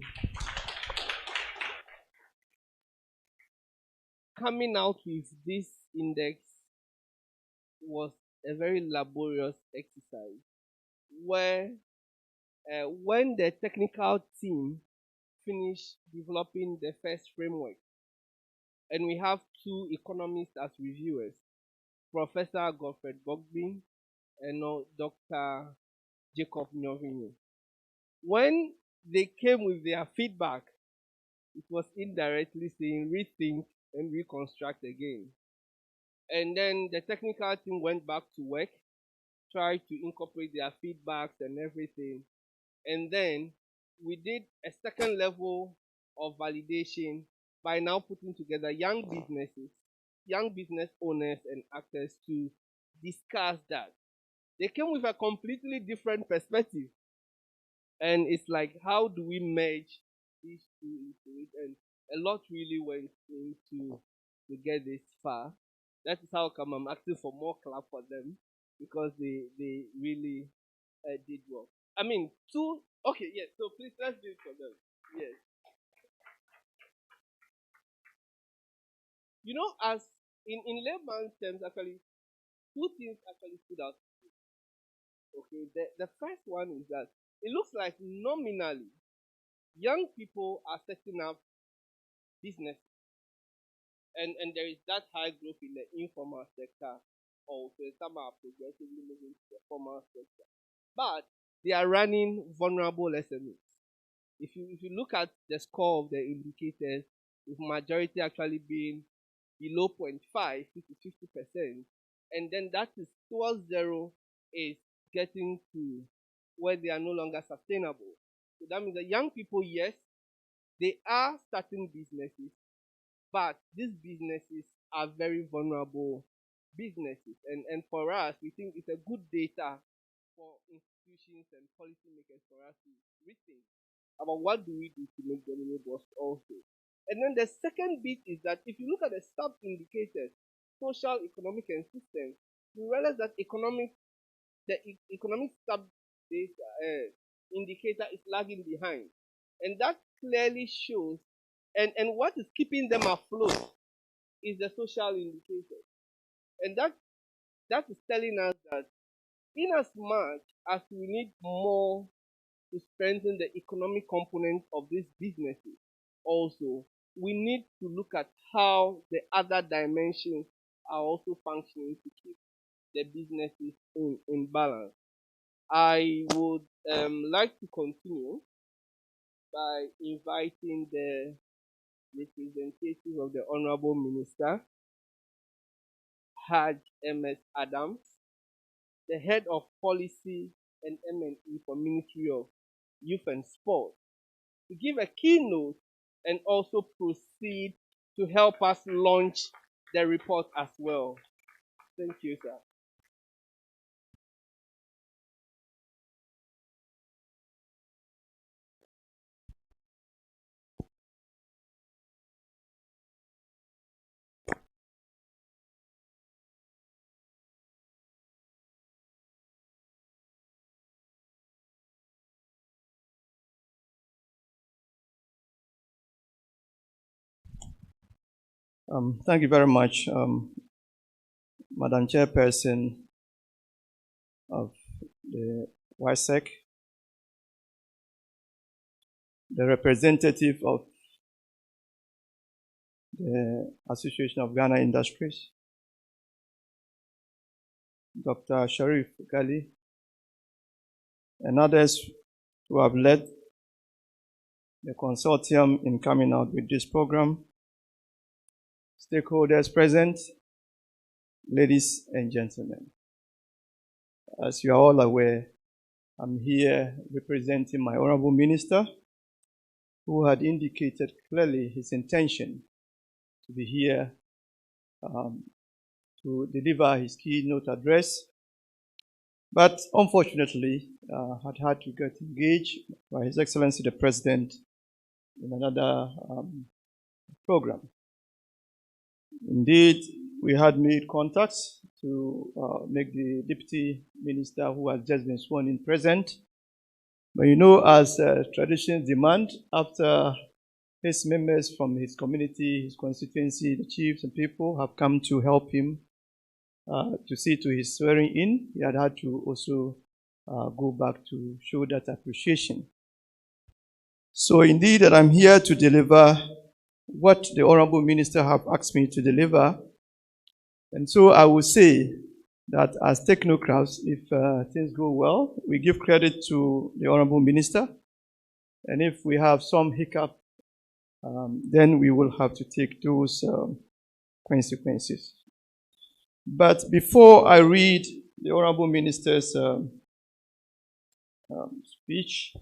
Coming out with this index was a very laborious exercise, where when the technical team finished developing the first framework, and we have two economists as reviewers, Professor Godfred Bogbin and Dr. Jacob Nyovini. When they came with their feedback, it was indirectly saying rethink and reconstruct again. And then the technical team went back to work, tried to incorporate their feedbacks and everything. And then we did a second level of validation by now putting together young business owners and actors to discuss that. They came with a completely different perspective. And it's like, how do we merge these two into it? And a lot really went into to get this far. That is how come I'm asking for more clap for them, because they really did well. I mean, okay, yes, so please let's do it for them. Yes. As in layman's terms, actually, two things actually stood out. Okay, the first one is that it looks like nominally young people are setting up businesses, and there is that high growth in the informal sector. Also, some are progressively moving to the formal sector, but they are running vulnerable SMEs. If you look at the score of the indicators, with majority actually being below 0.5 to 50%, and then that is towards zero, is getting to where they are no longer sustainable. So that means the young people, yes, they are starting businesses, but these businesses are very vulnerable businesses. And for us, we think it's a good data for institutions and policymakers for us to rethink about what do we do to make them robust also. And then the second bit is that if you look at the sub-indicators, social, economic, and systems, you realize that the economic sub-data indicator is lagging behind. And that clearly shows, and what is keeping them afloat is the social indicators. And that is telling us that in as much as we need more to strengthen the economic component of these businesses, also, we need to look at how the other dimensions are also functioning to keep the businesses in balance. I would like to continue by inviting the representative of the Honorable Minister, Haj M.S. Adams, the Head of Policy and M&E for Ministry of Youth and Sport, to give a keynote and also proceed to help us launch the report as well. Thank you, sir. Thank you very much, Madam Chairperson of the WISEC, the representative of the Association of Ghana Industries, Dr. Sharif Gali, and others who have led the consortium in coming out with this program, stakeholders present, ladies and gentlemen. As you are all aware, I'm here representing my Honorable Minister, who had indicated clearly his intention to be here to deliver his keynote address, but unfortunately had to get engaged by His Excellency the President in another program. Indeed, we had made contacts to make the Deputy Minister who has just been sworn in present. But you know, as traditions demand, after his members from his community, his constituency, the chiefs and people have come to help him to see to his swearing in, he had to also go back to show that appreciation. So indeed that I'm here to deliver what the Honorable Minister have asked me to deliver. And so I will say that as technocrats, if things go well, we give credit to the Honorable Minister. And if we have some hiccup, then we will have to take those consequences. But before I read the Honorable Minister's speech,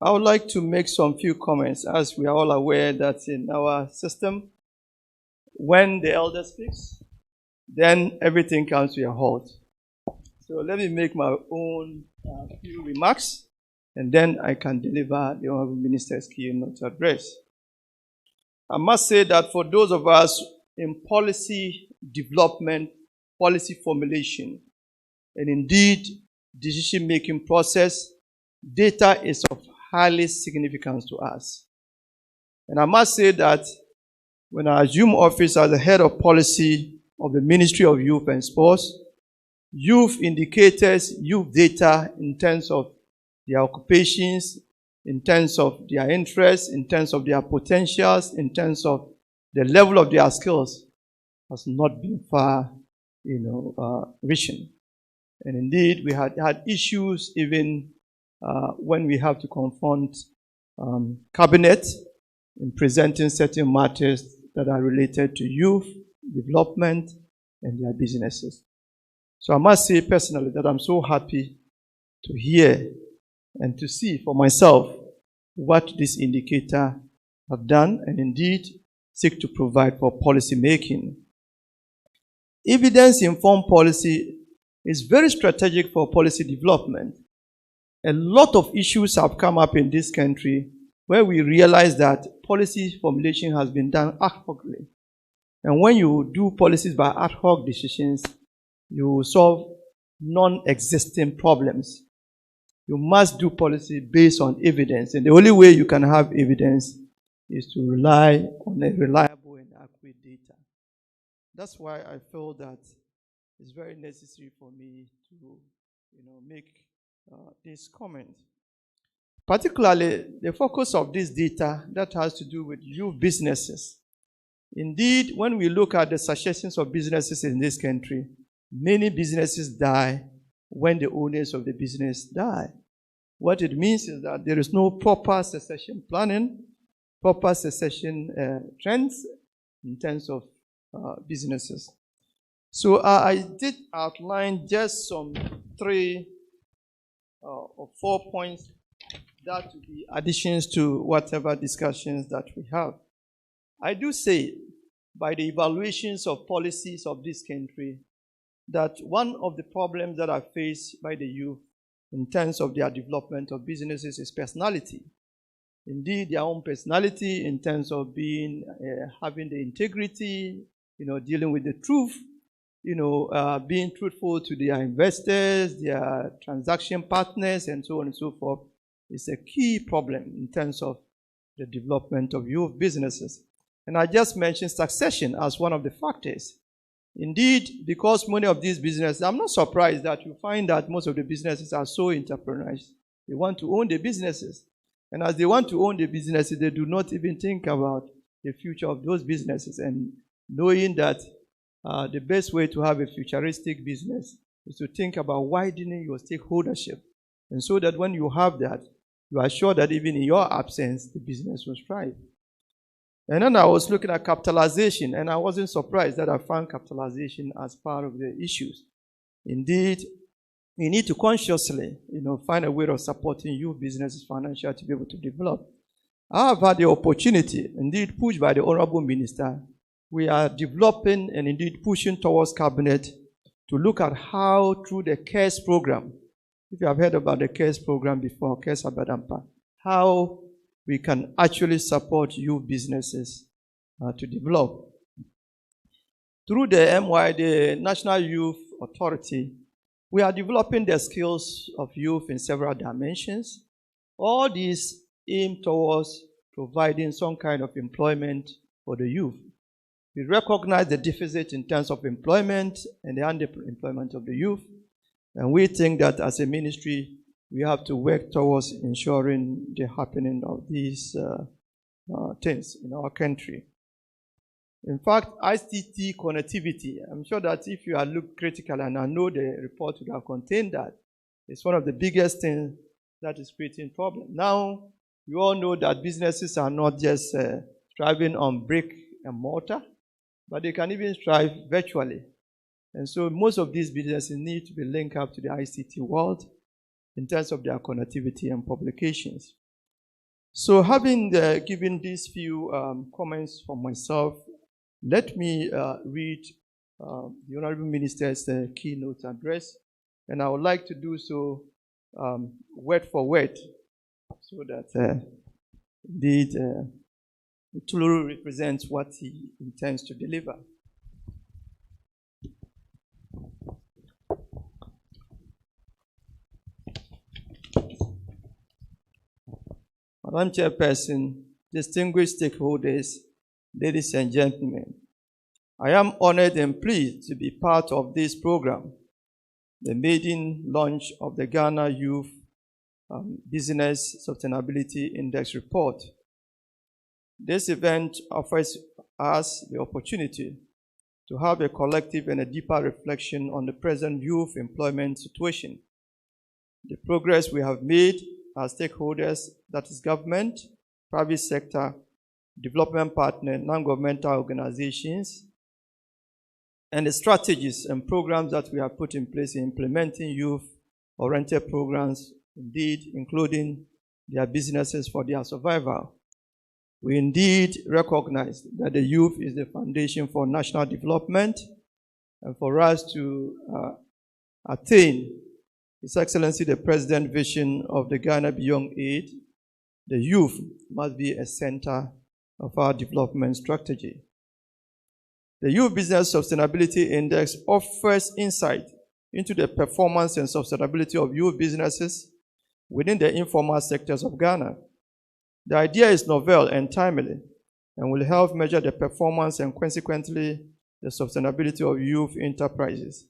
I would like to make some few comments, as we are all aware that in our system, when the elder speaks, then everything comes to a halt. So let me make my own few remarks, and then I can deliver the Honorable Minister's keynote address. I must say that for those of us in policy development, policy formulation, and indeed decision-making process, data is of highly significance to us. And I must say that when I assumed office as the head of policy of the Ministry of Youth and Sports, youth indicators, youth data in terms of their occupations, in terms of their interests, in terms of their potentials, in terms of the level of their skills, has not been far, reaching. And indeed, we had issues even when we have to confront cabinet in presenting certain matters that are related to youth development and their businesses. So I must say personally that I'm so happy to hear and to see for myself what this indicator have done and indeed seek to provide for policy making. Evidence-informed policy is very strategic for policy development. A lot of issues have come up in this country where we realize that policy formulation has been done ad hocly. And when you do policies by ad hoc decisions, you solve non-existing problems. You must do policy based on evidence. And the only way you can have evidence is to rely on a reliable and accurate data. That's why I feel that it's very necessary for me to, make this comment. Particularly, the focus of this data that has to do with youth businesses. Indeed, when we look at the successions of businesses in this country, many businesses die when the owners of the business die. What it means is that there is no proper succession planning, proper succession trends in terms of businesses. So I did outline just some 3 or 4 points that will be additions to whatever discussions that we have. I do say, by the evaluations of policies of this country, that one of the problems that are faced by the youth in terms of their development of businesses is personality. Indeed, their own personality in terms of being, having the integrity, dealing with the truth, being truthful to their investors, their transaction partners, and so on and so forth, is a key problem in terms of the development of youth businesses. And I just mentioned succession as one of the factors. Indeed, because many of these businesses, I'm not surprised that you find that most of the businesses are so entrepreneurial. They want to own the businesses. And as they want to own the businesses, they do not even think about the future of those businesses, and knowing that the best way to have a futuristic business is to think about widening your stakeholdership. And so that when you have that, you are sure that even in your absence, the business will thrive. And then I was looking at capitalization, and I wasn't surprised that I found capitalization as part of the issues. Indeed, we need to consciously, find a way of supporting youth businesses financially to be able to develop. I have had the opportunity, indeed pushed by the Honorable Minister, we are developing and indeed pushing towards Cabinet to look at how through the CARES program, if you have heard about the CARES program before, CARES Abadampa, how we can actually support youth businesses to develop. Through the MY, the National Youth Authority, we are developing the skills of youth in several dimensions. All these aim towards providing some kind of employment for the youth. We recognize the deficit in terms of employment and the underemployment of the youth. And we think that as a ministry, we have to work towards ensuring the happening of these things in our country. In fact, ICT connectivity, I'm sure that if you are looked critically, and I know the report would have contained that, it's one of the biggest things that is creating problems. Now, you all know that businesses are not just thriving on brick and mortar, but they can even thrive virtually. And so most of these businesses need to be linked up to the ICT world in terms of their connectivity and publications. So having given these few comments from myself, let me read the Honorable Minister's keynote address, and I would like to do so word for word, so that indeed it truly represents what he intends to deliver. Madam Chairperson, distinguished stakeholders, ladies and gentlemen, I am honored and pleased to be part of this program, the maiden launch of the Ghana Youth Business Sustainability Index Report. This event offers us the opportunity to have a collective and a deeper reflection on the present youth employment situation, the progress we have made as stakeholders, that is government, private sector, development partner, non-governmental organizations, and the strategies and programs that we have put in place in implementing youth-oriented programs, indeed including their businesses for their survival. We indeed recognize that the youth is the foundation for national development, and for us to attain His Excellency the President's vision of the Ghana Beyond Aid, the youth must be a center of our development strategy. The Youth Business Sustainability Index offers insight into the performance and sustainability of youth businesses within the informal sectors of Ghana. The idea is novel and timely and will help measure the performance and consequently the sustainability of youth enterprises.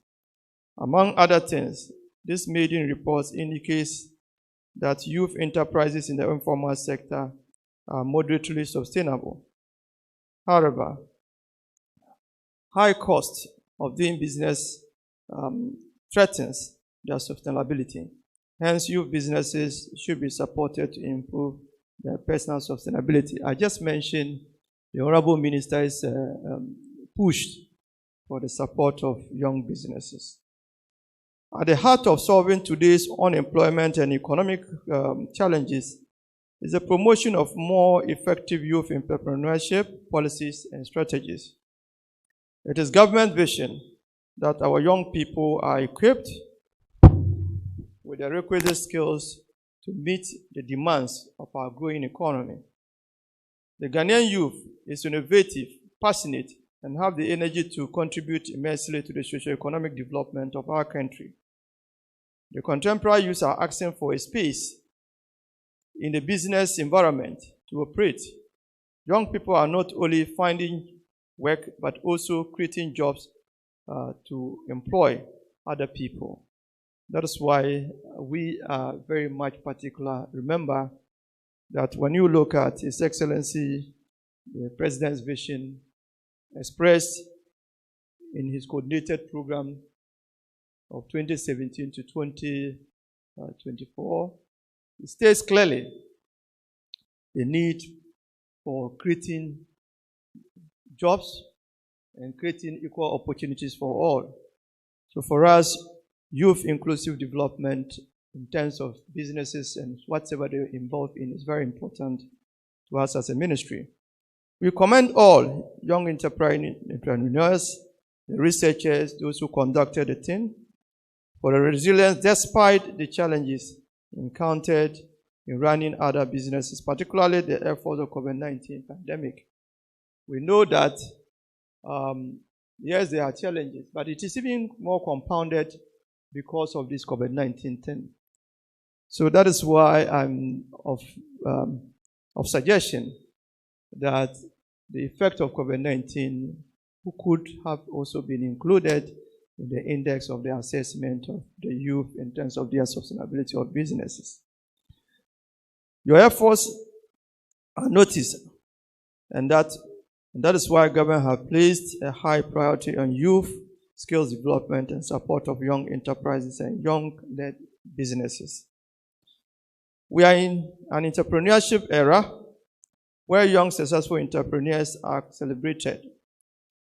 Among other things, this maiden report indicates that youth enterprises in the informal sector are moderately sustainable. However, high cost of doing business threatens their sustainability. Hence, youth businesses should be supported to improve their personal sustainability. I just mentioned the Honorable Minister's push for the support of young businesses. At the heart of solving today's unemployment and economic challenges is the promotion of more effective youth entrepreneurship policies and strategies. It is government vision that our young people are equipped with the requisite skills to meet the demands of our growing economy. The Ghanaian youth is innovative, passionate, and have the energy to contribute immensely to the socio-economic development of our country. The contemporary youth are asking for a space in the business environment to operate. Young people are not only finding work, but also creating jobs to employ other people. That is why we are very much particular. Remember that when you look at His Excellency, the President's vision expressed in his coordinated program of 2017 to 2024, it states clearly the need for creating jobs and creating equal opportunities for all. So for us, youth inclusive development in terms of businesses and whatever they're involved in is very important to us as a ministry. We commend all young entrepreneurs, the researchers, those who conducted the thing, for the resilience despite the challenges encountered in running other businesses, particularly the efforts of COVID-19 pandemic. We know that, yes, there are challenges, but it is even more compounded because of this COVID-19 thing. So that is why I'm of suggestion that the effect of COVID-19 could have also been included in the index of the assessment of the youth in terms of their sustainability of businesses. Your efforts are noticed, and that is why government have placed a high priority on youth skills development and support of young enterprises and young-led businesses. We are in an entrepreneurship era where young successful entrepreneurs are celebrated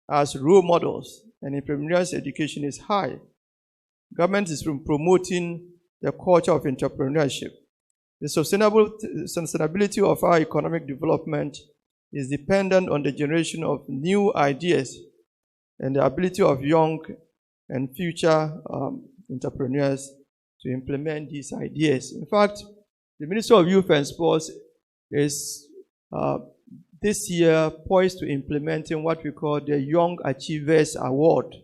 as role models, and entrepreneurial education is high. Government is promoting the culture of entrepreneurship. The sustainability of our economic development is dependent on the generation of new ideas and the ability of young and future entrepreneurs to implement these ideas. In fact, the Ministry of Youth and Sports is this year poised to implementing what we call the Young Achievers Award.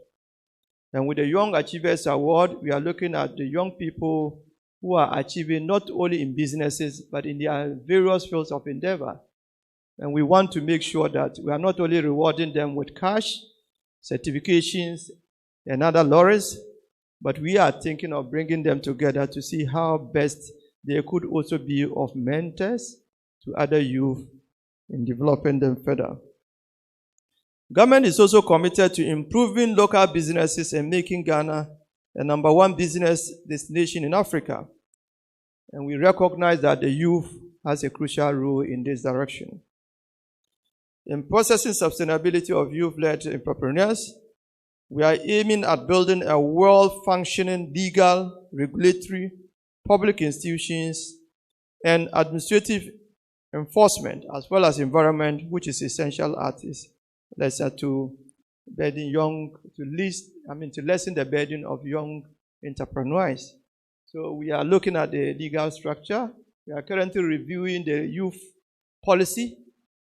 And with the Young Achievers Award, we are looking at the young people who are achieving not only in businesses, but in their various fields of endeavor. And we want to make sure that we are not only rewarding them with cash, certifications, and other laurels, but we are thinking of bringing them together to see how best they could also be of mentors to other youth in developing them further. Government is also committed to improving local businesses and making Ghana a #1 business destination in Africa. And we recognize that the youth has a crucial role in this direction. In processing sustainability of youth-led entrepreneurs, we are aiming at building a well-functioning legal, regulatory, public institutions, and administrative enforcement, as well as environment, which is essential at this lesser to burden to lessen the burden of young entrepreneurs. So we are looking at the legal structure. We are currently reviewing the youth policy.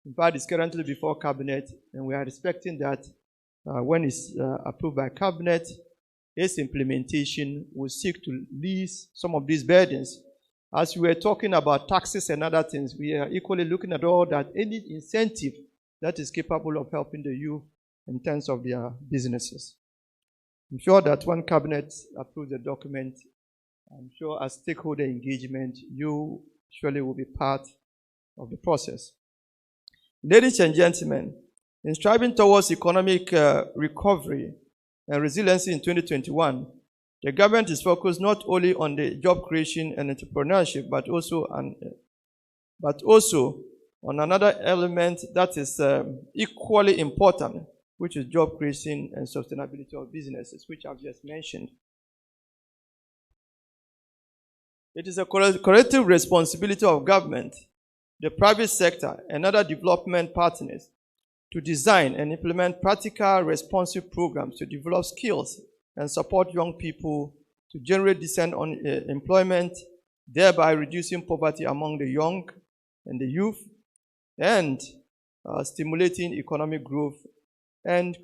In fact, it's currently before Cabinet, and we are expecting that when it's approved by Cabinet, its implementation will seek to ease some of these burdens. As we were talking about taxes and other things, we are equally looking at all that, any incentive that is capable of helping the youth in terms of their businesses. I'm sure that when Cabinet approves the document, I'm sure as stakeholder engagement, you surely will be part of the process. Ladies and gentlemen, in striving towards economic recovery and resiliency in 2021, The government is focused not only on the job creation and entrepreneurship, but also on another element that is equally important, which is job creation and sustainability of businesses, which I've just mentioned. It is a collective responsibility of government, the private sector, and other development partners to design and implement practical, responsive programs to develop skills and support young people to generate decent employment, thereby reducing poverty among the young and the youth, and stimulating economic growth and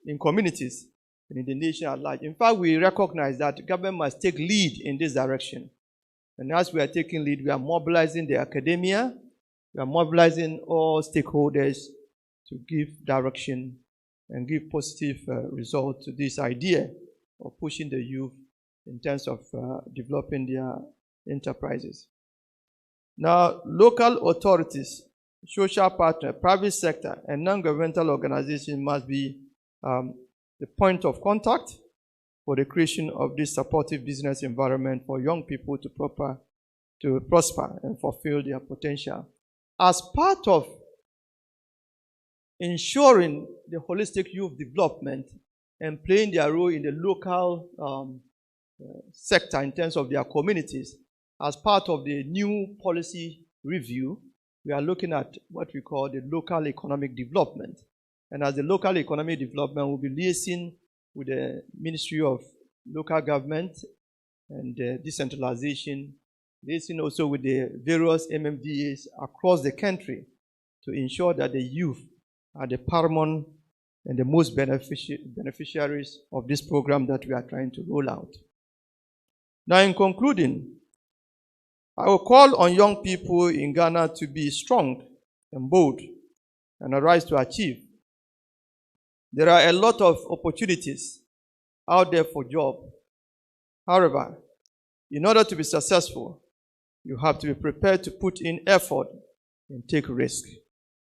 in communities and in the nation at large. In fact, we recognize that government must take lead in this direction. And as we are taking lead, we are mobilizing the academia, we are mobilizing all stakeholders to give direction and give positive result to this idea of pushing the youth in terms of developing their enterprises. Now, local authorities, social partners, private sector, and non-governmental organizations must be the point of contact for the creation of this supportive business environment for young people to prosper and fulfill their potential. As part of ensuring the holistic youth development and playing their role in the local sector in terms of their communities, as part of the new policy review, we are looking at what we call the local economic development. And as the local economic development, will be liaising with the Ministry of Local Government and Decentralization, liaising also with the various MMDAs across the country to ensure that the youth are the paramount and the most beneficiaries of this program that we are trying to roll out. Now, in concluding, I will call on young people in Ghana to be strong and bold and arise to achieve. There are a lot of opportunities out there for job. However, in order to be successful, you have to be prepared to put in effort and take risk.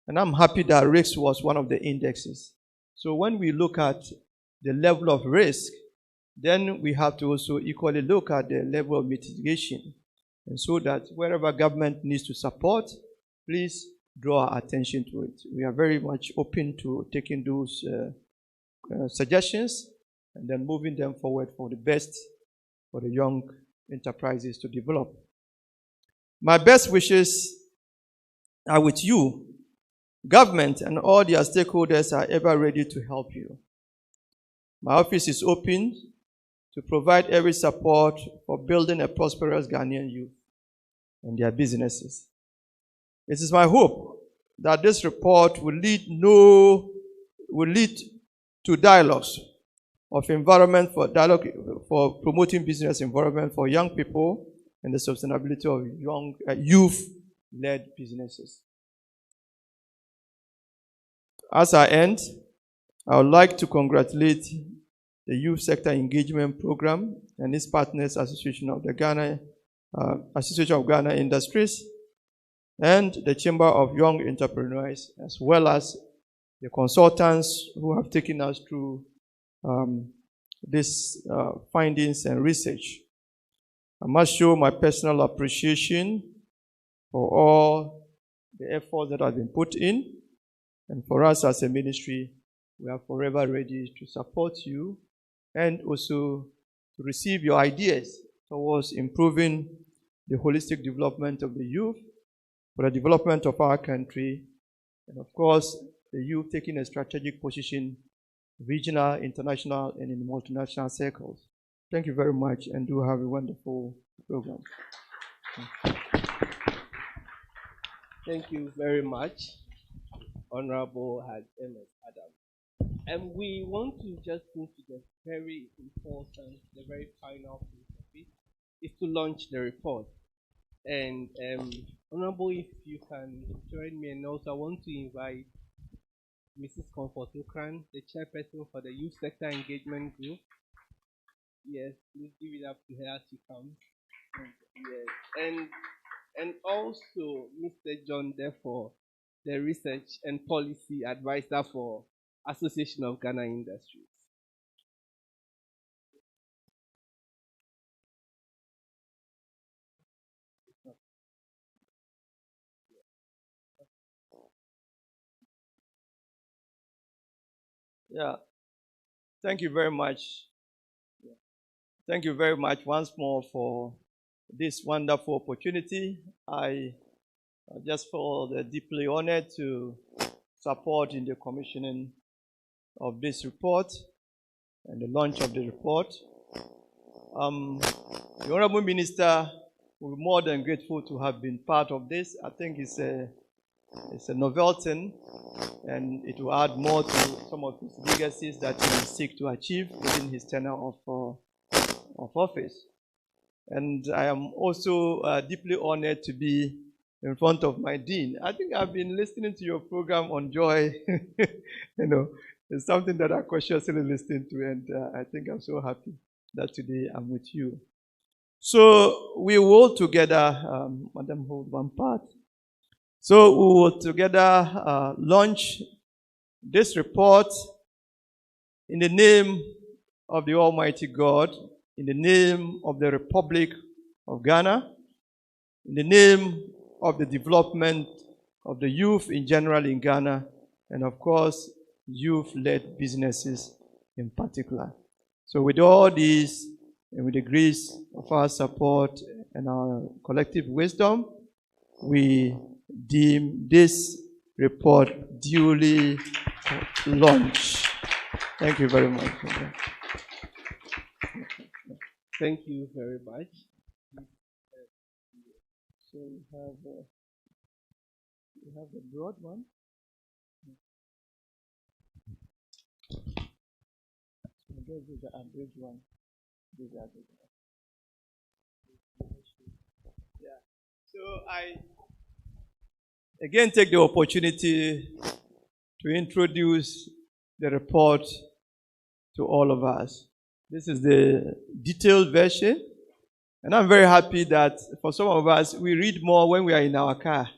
And I'm happy that risk was one of the indexes. So when we look at the level of risk, then we have to also equally look at the level of mitigation. And so that wherever government needs to support, please draw our attention to it. We are very much open to taking those suggestions and then moving them forward for the best for the young enterprises to develop. My best wishes are with you. Government and all their stakeholders are ever ready to help you. My office is open to provide every support for building a prosperous Ghanaian youth and their businesses. It is my hope that this report will lead to dialogues of environment for dialogue for promoting business environment for young people and the sustainability of young youth-led businesses. As I end, I would like to congratulate the Youth Sector Engagement Program and its partners, Association of Ghana Industries, and the Chamber of Young Entrepreneurs, as well as the consultants who have taken us through these findings and research. I must show my personal appreciation for all the efforts that have been put in, and for us as a ministry, we are forever ready to support you and also to receive your ideas towards improving the holistic development of the youth, for the development of our country, and of course, the youth taking a strategic position, regional, international, and in multinational circles. Thank you very much, and do have a wonderful program. Thank you very much, Honorable Ms. Adam. And we want to just move to the very important, the very final piece of it, is to launch the report. And Honorable, if you can join me, and also I want to invite Mrs. Comfort Okran, the chairperson for the Youth Sector Engagement Group. Yes, please give it up to her as she comes. Yes, and also Mr. John Defo, the Research and Policy Advisor for Association of Ghana Industries. Yeah. Thank you very much. Thank you very much once more for this wonderful opportunity. I just feel deeply honored to support in the commissioning of this report and the launch of the report. The Honorable Minister will be more than grateful to have been part of this. I think it's a novel thing, and it will add more to some of his legacies that he will seek to achieve within his tenure of office. And I am also deeply honored to be in front of my dean. I think I've been listening to your program on joy. It's something that I consciously listen to, and I think I'm so happy that today I'm with you. So we will together, Madam, hold one part. So we will together launch this report in the name of the Almighty God, in the name of the Republic of Ghana, in the name of the development of the youth in general in Ghana, and of course, youth-led businesses in particular. So with all these, and with the grace of our support and our collective wisdom, we deem this report duly launched. Thank you very much. Thank you very much. So we have the broad one. This is the abridged one. Yeah. So I again take the opportunity to introduce the report to all of us. This is the detailed version, and I'm very happy that for some of us, we read more when we are in our car.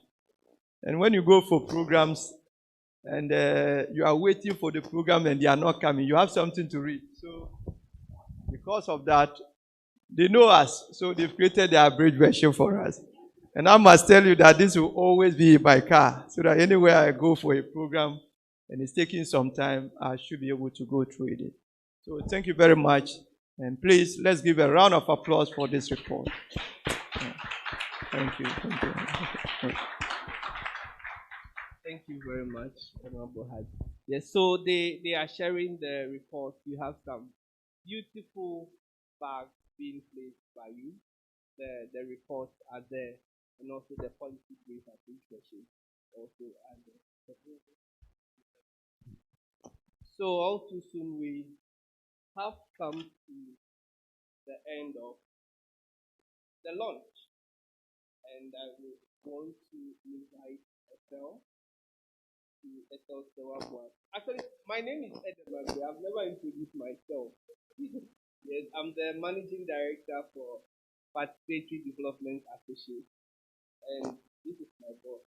And when you go for programs and you are waiting for the program and they are not coming, you have something to read. So because of that, they know us, so they've created the abridged version for us. And I must tell you that this will always be in my car, so that anywhere I go for a program and it's taking some time, I should be able to go through it. So thank you very much. And please, let's give a round of applause for this report. Thank you. Thank you. Thank you very much, Honorable Haj. Yes, so they are sharing the report. You have some beautiful bags being placed by you. The reports are there, and also the policy brief I think also are there. So all too soon we have come to the end of the launch, and I would want to invite Ethel. Actually, my name is Edem. I've never introduced myself. Yes, I'm the managing director for Participatory Development Associate, and this is my boss.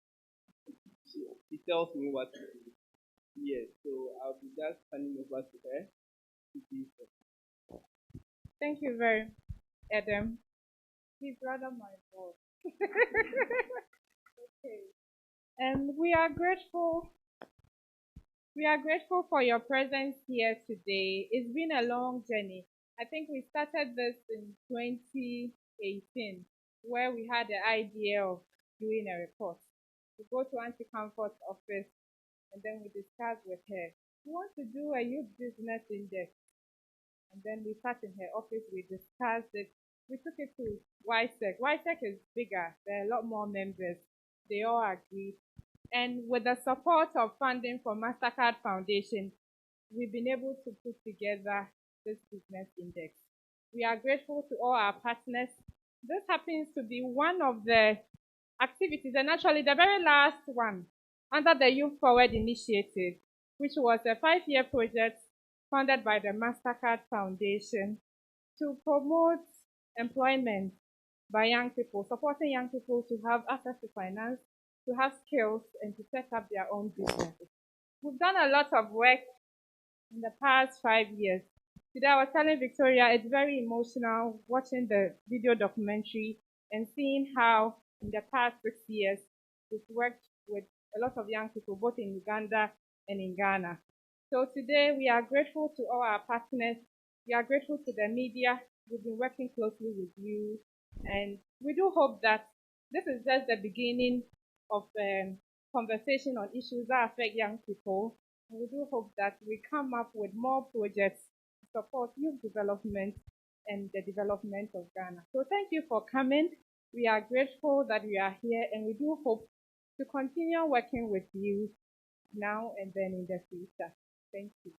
He tells me what to do. Yes, so I'll be just handing over to her. Thank you very much, Edem. He's rather my boss. Okay. And we are grateful for your presence here today. It's been a long journey. I think we started this in 2018, where we had the idea of doing a report. We go to Auntie Comfort's office, and then we discuss with her. We want to do a youth business index. And then we sat in her office, we discussed it. We took it to YSEC. YSEC is bigger. There are a lot more members. They all agreed. And with the support of funding from MasterCard Foundation, we've been able to put together this business index. We are grateful to all our partners. This happens to be one of the activities, and actually the very last one, under the Youth Forward Initiative, which was a 5-year project funded by the MasterCard Foundation to promote employment by young people, supporting young people to have access to finance, to have skills, and to set up their own businesses. We've done a lot of work in the past 5 years. Today I was telling Victoria it's very emotional watching the video documentary and seeing how in the past 6 years we've worked with a lot of young people both in Uganda and in Ghana. So today we are grateful to all our partners. We are grateful to the media. We've been working closely with you, and we do hope that this is just the beginning of conversation on issues that affect young people. And we do hope that we come up with more projects to support youth development and the development of Ghana. So thank you for coming. We are grateful that you are here, and we do hope to continue working with you now and then in the future. Thank you.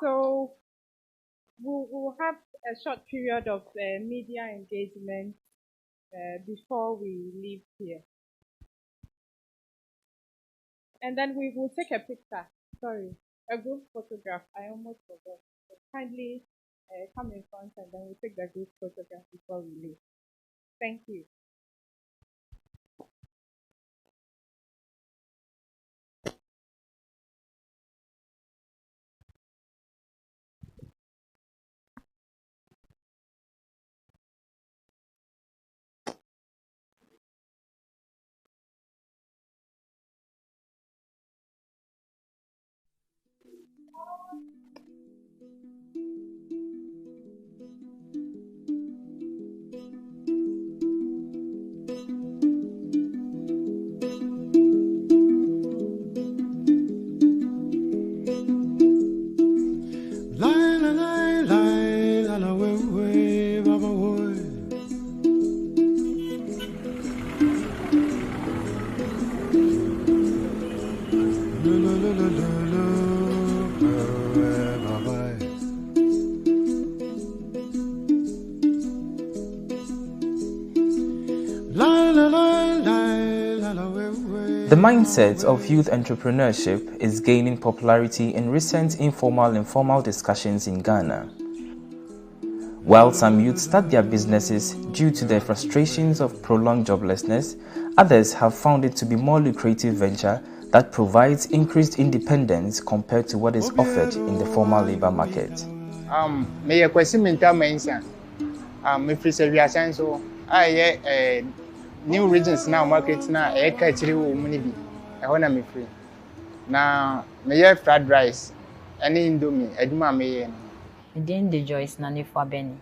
So we'll have a short period of media engagement before we leave here. And then we will take a picture. Sorry, a group photograph. I almost forgot. So kindly come in front, and then we'll take the group photograph before we leave. Thank you. The mindset of youth entrepreneurship is gaining popularity in recent informal and formal discussions in Ghana. While some youth start their businesses due to the frustrations of prolonged joblessness, others have found it to be more lucrative venture that provides increased independence compared to what is offered in the formal labor market. May a question mental mention. If it's a reason, so I new regions now markets now a catchy woman. I want to be free. Now, may I fried rice, any indomie, Edma may. Then the Joyce Nani for Benny.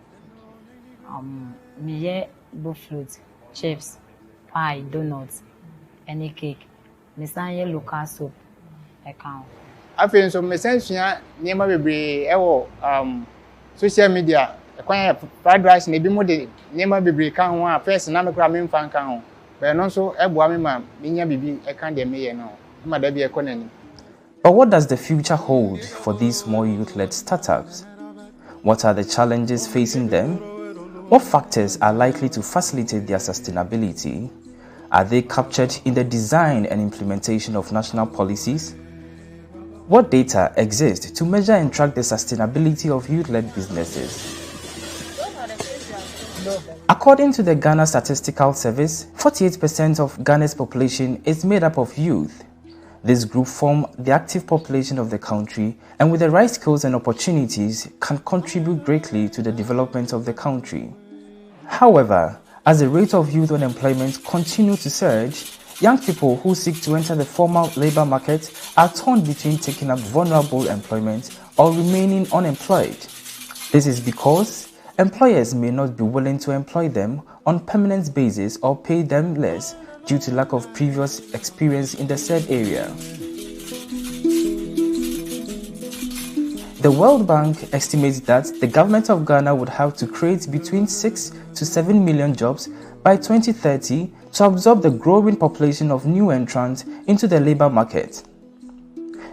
Me buffaloes, chips, pie, donuts, any cake. Messiah local soup. Account. I feel so. Messenger near my baby. Social media. Acquire fried rice. Maybe more the near my baby. Can't want first. And I'm a cramming fan count. But also, a boy, ma'am. Minya baby. I can't me now. My baby economy. But what does the future hold for these small youth-led startups? What are the challenges facing them? What factors are likely to facilitate their sustainability? Are they captured in the design and implementation of national policies? What data exist to measure and track the sustainability of youth-led businesses? According to the Ghana Statistical Service, 48% of Ghana's population is made up of youth. This group form the active population of the country, and with the right skills and opportunities can contribute greatly to the development of the country. However, as the rate of youth unemployment continues to surge, young people who seek to enter the formal labor market are torn between taking up vulnerable employment or remaining unemployed. This is because employers may not be willing to employ them on permanent basis or pay them less due to lack of previous experience in the said area. The World Bank estimates that the government of Ghana would have to create between 6 to 7 million jobs by 2030 to absorb the growing population of new entrants into the labor market.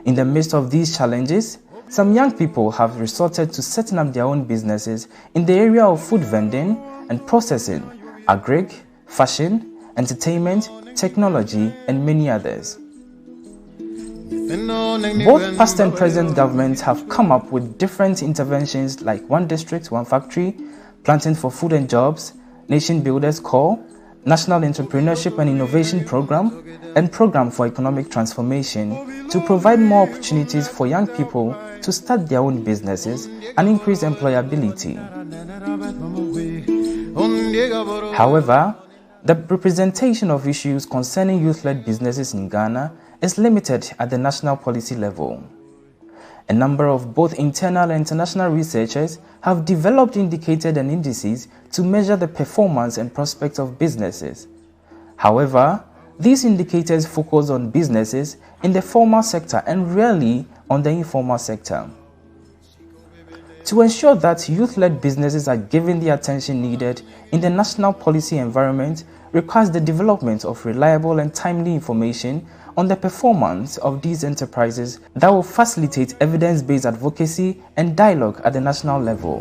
In the midst of these challenges, some young people have resorted to setting up their own businesses in the area of food vending and processing, agric, fashion, entertainment, technology, and many others. Both past and present governments have come up with different interventions like One District, One Factory, Planting for Food and Jobs, Nation Builders Corps, National Entrepreneurship and Innovation Program, and Program for Economic Transformation to provide more opportunities for young people to start their own businesses and increase employability. However, the representation of issues concerning youth-led businesses in Ghana is limited at the national policy level. A number of both internal and international researchers have developed indicators and indices to measure the performance and prospects of businesses. However, these indicators focus on businesses in the formal sector and rarely on the informal sector. To ensure that youth-led businesses are given the attention needed in the national policy environment requires the development of reliable and timely information on the performance of these enterprises that will facilitate evidence-based advocacy and dialogue at the national level.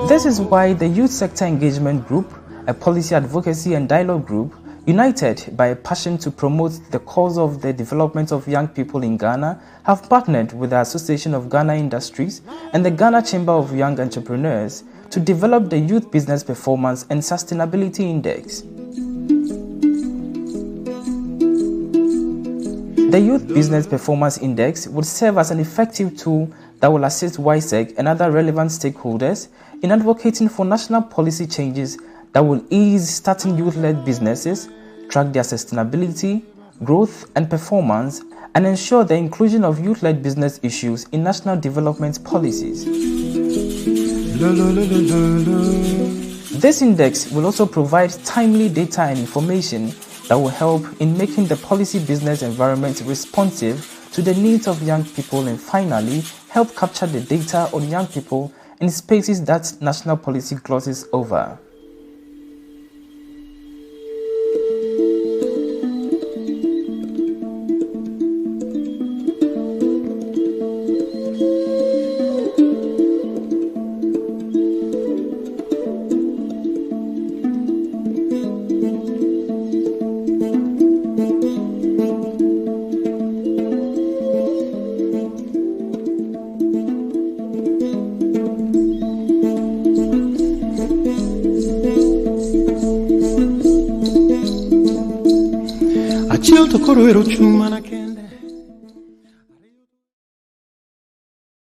This is why the Youth Sector Engagement Group, a policy advocacy and dialogue group, united by a passion to promote the cause of the development of young people in Ghana, have partnered with the Association of Ghana Industries and the Ghana Chamber of Young Entrepreneurs to develop the Youth Business Performance and Sustainability Index. The Youth Business Performance Index would serve as an effective tool that will assist WISEC and other relevant stakeholders in advocating for national policy changes that will ease starting youth-led businesses, track their sustainability, growth and performance, and ensure the inclusion of youth-led business issues in national development policies. This index will also provide timely data and information that will help in making the policy business environment responsive to the needs of young people and finally help capture the data on young people in spaces that national policy glosses over.